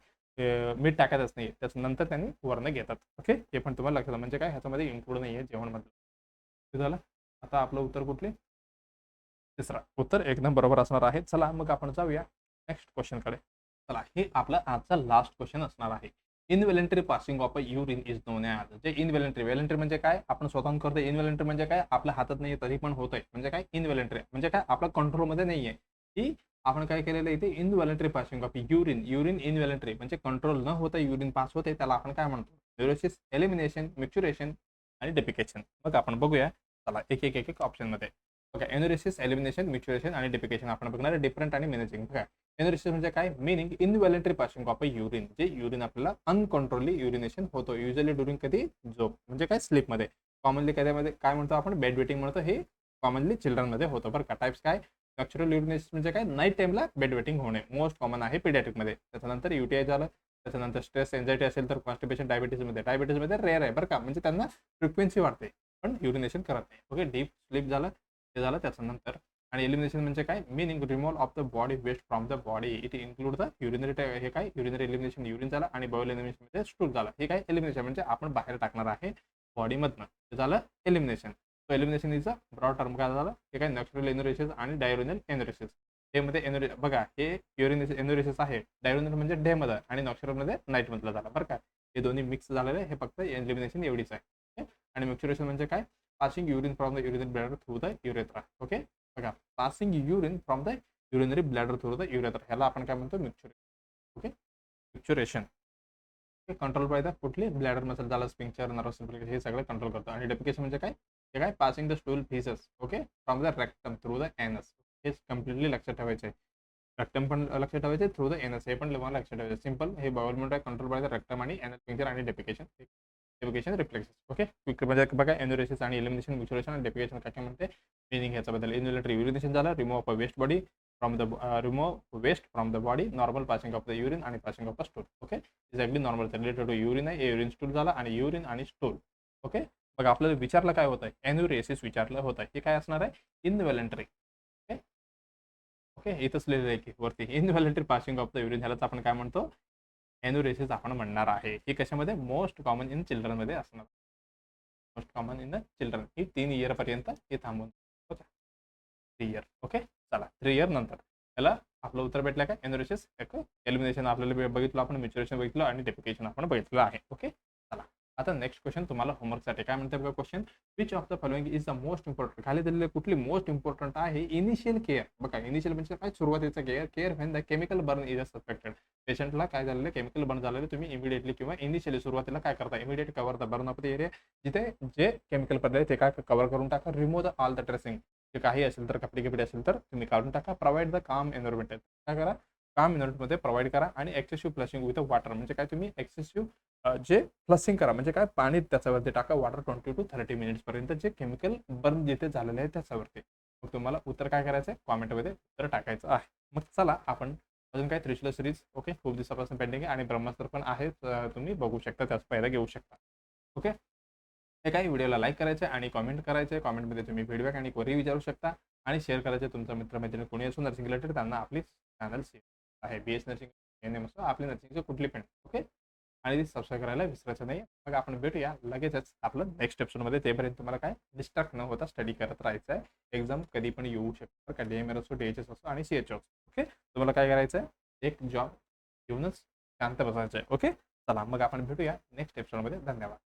मीठ टाकायचंच नाही, त्याच्यानंतर त्यांनी वर्ण घेतात. ओके, हे पण तुम्हाला लक्षात, म्हणजे काय ह्याच्यामध्ये इन्क्लूड नाही आहे जेवणमधलं. झालं. आता आपलं उत्तर कुठले? तिसरा उत्तर एकदम बरोबर असणार आहे. चला मग आपण जाऊया नेक्स्ट क्वेश्चनकडे. चला, हे आपला आजचा लास्ट क्वेश्चन असणार आहे. इनव्हॉलंटरी passing of a urine is non as. जे इनव्हॉलंटरी, व्हॉलंटरी म्हणजे काय, आपण स्वतःहून करतो. इनव्हॉलंटरी म्हणजे काय, आपल्या हातात नाहीये तरी पण होतंय, म्हणजे काय इनव्हॉलंटरी, म्हणजे काय आपल्या कंट्रोलमध्ये नाहीये, की आपण काय केलेलं इथे इनव्हॉलंटरी पासिंग ऑफ युरिन. युरिन इनव्हॉलंटरी म्हणजे कंट्रोल न होता युरिन पास होते, त्याला आपण काय म्हणतो, न्यूरोसिस, एलिमिनेशन, मिक्च्युरेशन आणि डेपिकेशन. मग आपण बघूया, चला एक एक एक एक ऑप्शनमध्ये बघा. एनोरेसिस, एलिमिनेशन, मिक्च्युरेशन आणि डेपिकेशन आपण बघणार. डिफरंट आणि मॅनेजिंग. बघा, एनोरेसिस म्हणजे काय, meaning इनव्हॉलंटरी passing of a urine, जे युरिन आपल्याला अनकंट्रोलली युरिनेशन होतो, युजली ड्युरिंग कधी, झोप, म्हणजे काय स्लीपमध्ये. कॉमनली कधी काय म्हणतो आपण, बेड वेटिंग म्हणतो. हे कॉमनली चिल्ड्रनमध्ये होतं बरं का. टाइप्स काय, नॅचरल युरिनेशन म्हणजे काय, नाईट टाइमला बेड वेटिंग होणे, मोस्ट कॉमन आहे पिडियाट्रिकमध्ये. त्याच्यानंतर युटीआय झालं, त्याच्यानंतर स्ट्रेस, एन्झायटी असेल तर कॉन्स्टिपेशन, डायबिटीजमध्ये रेअर आहे बरं का, म्हणजे त्यांना फ्रिक्वेन्सी वाढते पण युरिनेशन करत नाही. ओके, डीप स्लीप झालं, ते झालं त्याच्यानंतर. आणि एलिमिनेशन म्हणजे काय, meaning removal of the body waste from the body. It include the urinary, हे काय युरिनरी एलिमिनेशन, युरिन झालं, आणि बाउल एलिमिनेशन म्हणजे स्टूल झालं. हे काय एलिमिनेशन म्हणजे आपण बाहेर टाकणार आहे बॉडीमधनं, ते झालं elimination. So elimination is a broad term. काय झालं, हे काय नॅचरल एनोरेसिस आणि डायरोनल एनोरेसिस. हे मध्ये बघा, हे युरिन एनोरेसिस आहे, डायरोनल म्हणजे डे मध्ये आणि नॅचरलमध्ये नाईट मधलं झालं बरं का. हे दोन्ही मिक्स झालेले, हे फक्त एलिमिनेशन एवढीच आहे. आणि मिक्च्युरेशन म्हणजे काय, passing urine from the urinary bladder through the urethra. Okay, बघा, passing urine from the urinary bladder through the urethra, ह्याला आपण काय म्हणतो, micturition. Okay, micturition control by the कुठली ब्लॅडर मसल झालं, स्पिंक्चर, नर्वस सिम्प्लिकेशन, हे सगळं कंट्रोल करतो. आणि डेपिकेशन म्हणजे काय, हे काय passing the stool faeces, okay, from the rectum through the एनस. हे कम्प्लिटली लक्षात ठेवायचे. रेक्टम पण लक्षात ठेवायचे, थ्रू द एनस हे पण लक्षात ठेवायचे. सिंपल, हे बाउल म्हणून कंट्रोल बाय द रेक्टम आणि एनस, स्पिंक्चर आणि डेपिकेशन. डेपिकेशन रिफ्लेक्सेस. ओके, क्विक म्हणजे बघा, एनोरेसिस आणि एलिमिनेशन, मिक्च्युरेशन आणि डेपिकेशन काय काय म्हणते, मिनिंग ह्याच्याबद्दल. इन्व्हॉलंटरी युरिनेशन झालं, remove of a waste body from the remove waste from the body, normal passing of the urine आणि passing of a stool. Okay, exactly normal related to urine आहे, urine stool झाला, आणि urine आणि stool. Okay, बघा आपल्याला विचारलं काय होतं, एन्युरेसिस विचारलं होतं, हे काय असणार आहे, इनव्हॉलंटरी. ओके, ओके, इथंच लिहिलेलं आहे की वरती, इनव्हॉलंटरी पासिंग ऑफ द युरिन, ह्यालाच आपण काय म्हणतो, एन्युरेसिस आपण म्हणणार आहे. ही कशामध्ये, मोस्ट कॉमन इन चिल्ड्रनमध्ये असणार, most common in the children. He 3 year पर्यंत हे थांबून, 3 इयर. ओके, चला 3 इयर नंतर त्याला आपलं उत्तर भेटलं काय, एनोरेसिस, एलिमिनेशन आपल्याला बघितलं आपण, मिच्युरेशन बघितलं आणि डेपिकेशन आपण बघितलं आहे. ओके, चला आता नेक्स्ट क्वेश्चन तुम्हाला होमवर्कसाठी काय म्हणते बघा question, which of the following is the most important. खाली दिलेले कुठली मोस्ट इम्पॉर्टंट आहे, इनिशियल केअर. बघा, इनिशियल म्हणजे काय, सुरुवातीचं care when the chemical burn is suspected. पेशंटला काय झालेलं, केमिकल बर्न झालेलं, तुम्ही इमिडिएटली किंवा इनिशियली सुरुवातीला काय करता, immediate cover the burn of the area, जिथे जे केमिकल पडले ते काय कव्हर करून टाका. Remove the all the tracing, जे काही असेल तर कपडे कपडे असेल तर तुम्ही काढून टाका. प्रोव्हाइड द काम एन्व्हायरमेंट, काय करा, काम एन्व्हायरमेंटमध्ये प्रोव्हाइड करा. आणि एक्सेसिव्ह फ्लशिंग विथ वॉटर म्हणजे काय, तुम्ही एक्सेसिव्ह जे फ्लशिंग करा, म्हणजे काय, पाणी त्याच्यावरती टाका, वॉटर 20 to 30 मिनिट्स पर्यंत, जे केमिकल बर्न जिथे झालेलं आहे त्याच्यावरती. मग तुम्हाला उत्तर काय करायचं आहे, कॉमेंटमध्ये उत्तर टाकायचं आहे. मग चला आपण अजून काय, त्रिशूल सिरीज, ओके, खूप दिवसापासून पेंडिंग आहे, आणि ब्रह्मास्त्र पण आहे, तुम्ही बघू शकता, त्याचा फायदा घेऊ शकता. ओके, हे काही व्हिडिओला लाईक करायचं आणि कॉमेंट करायचे. कॉमेंटमध्ये तुम्ही फीडबॅक आणि क्वेरी विचारू शकता, आणि शेअर करायचे. तुमचा मित्रमैत्रिणी कोणी असून नर्सिंग रिलेटेड, त्यांना आपली चॅनल आहे, BS नर्सिंग, एन असो, आपली नर्सिंगची कुठली पण. ओके, आणि ती सबस्क्राईब करायला विसरायचं नाही. मग आपण भेटूया लगेचच आपलं नेक्स्ट एपिसोडमध्ये. तेपर्यंत तुम्हाला काय, डिस्ट्रॅक्ट न होता स्टडी करत राहायचं आहे. एक्झाम कधी पण येऊ शकतं का, DMR असो, DHS असो आणि CHO. ओके, तुम्हाला काय करायचं आहे, एक जॉब घेऊनच शांत बसायचं आहे. ओके, चला मग आपण भेटूया नेक्स्ट एपिसोडमध्ये. धन्यवाद.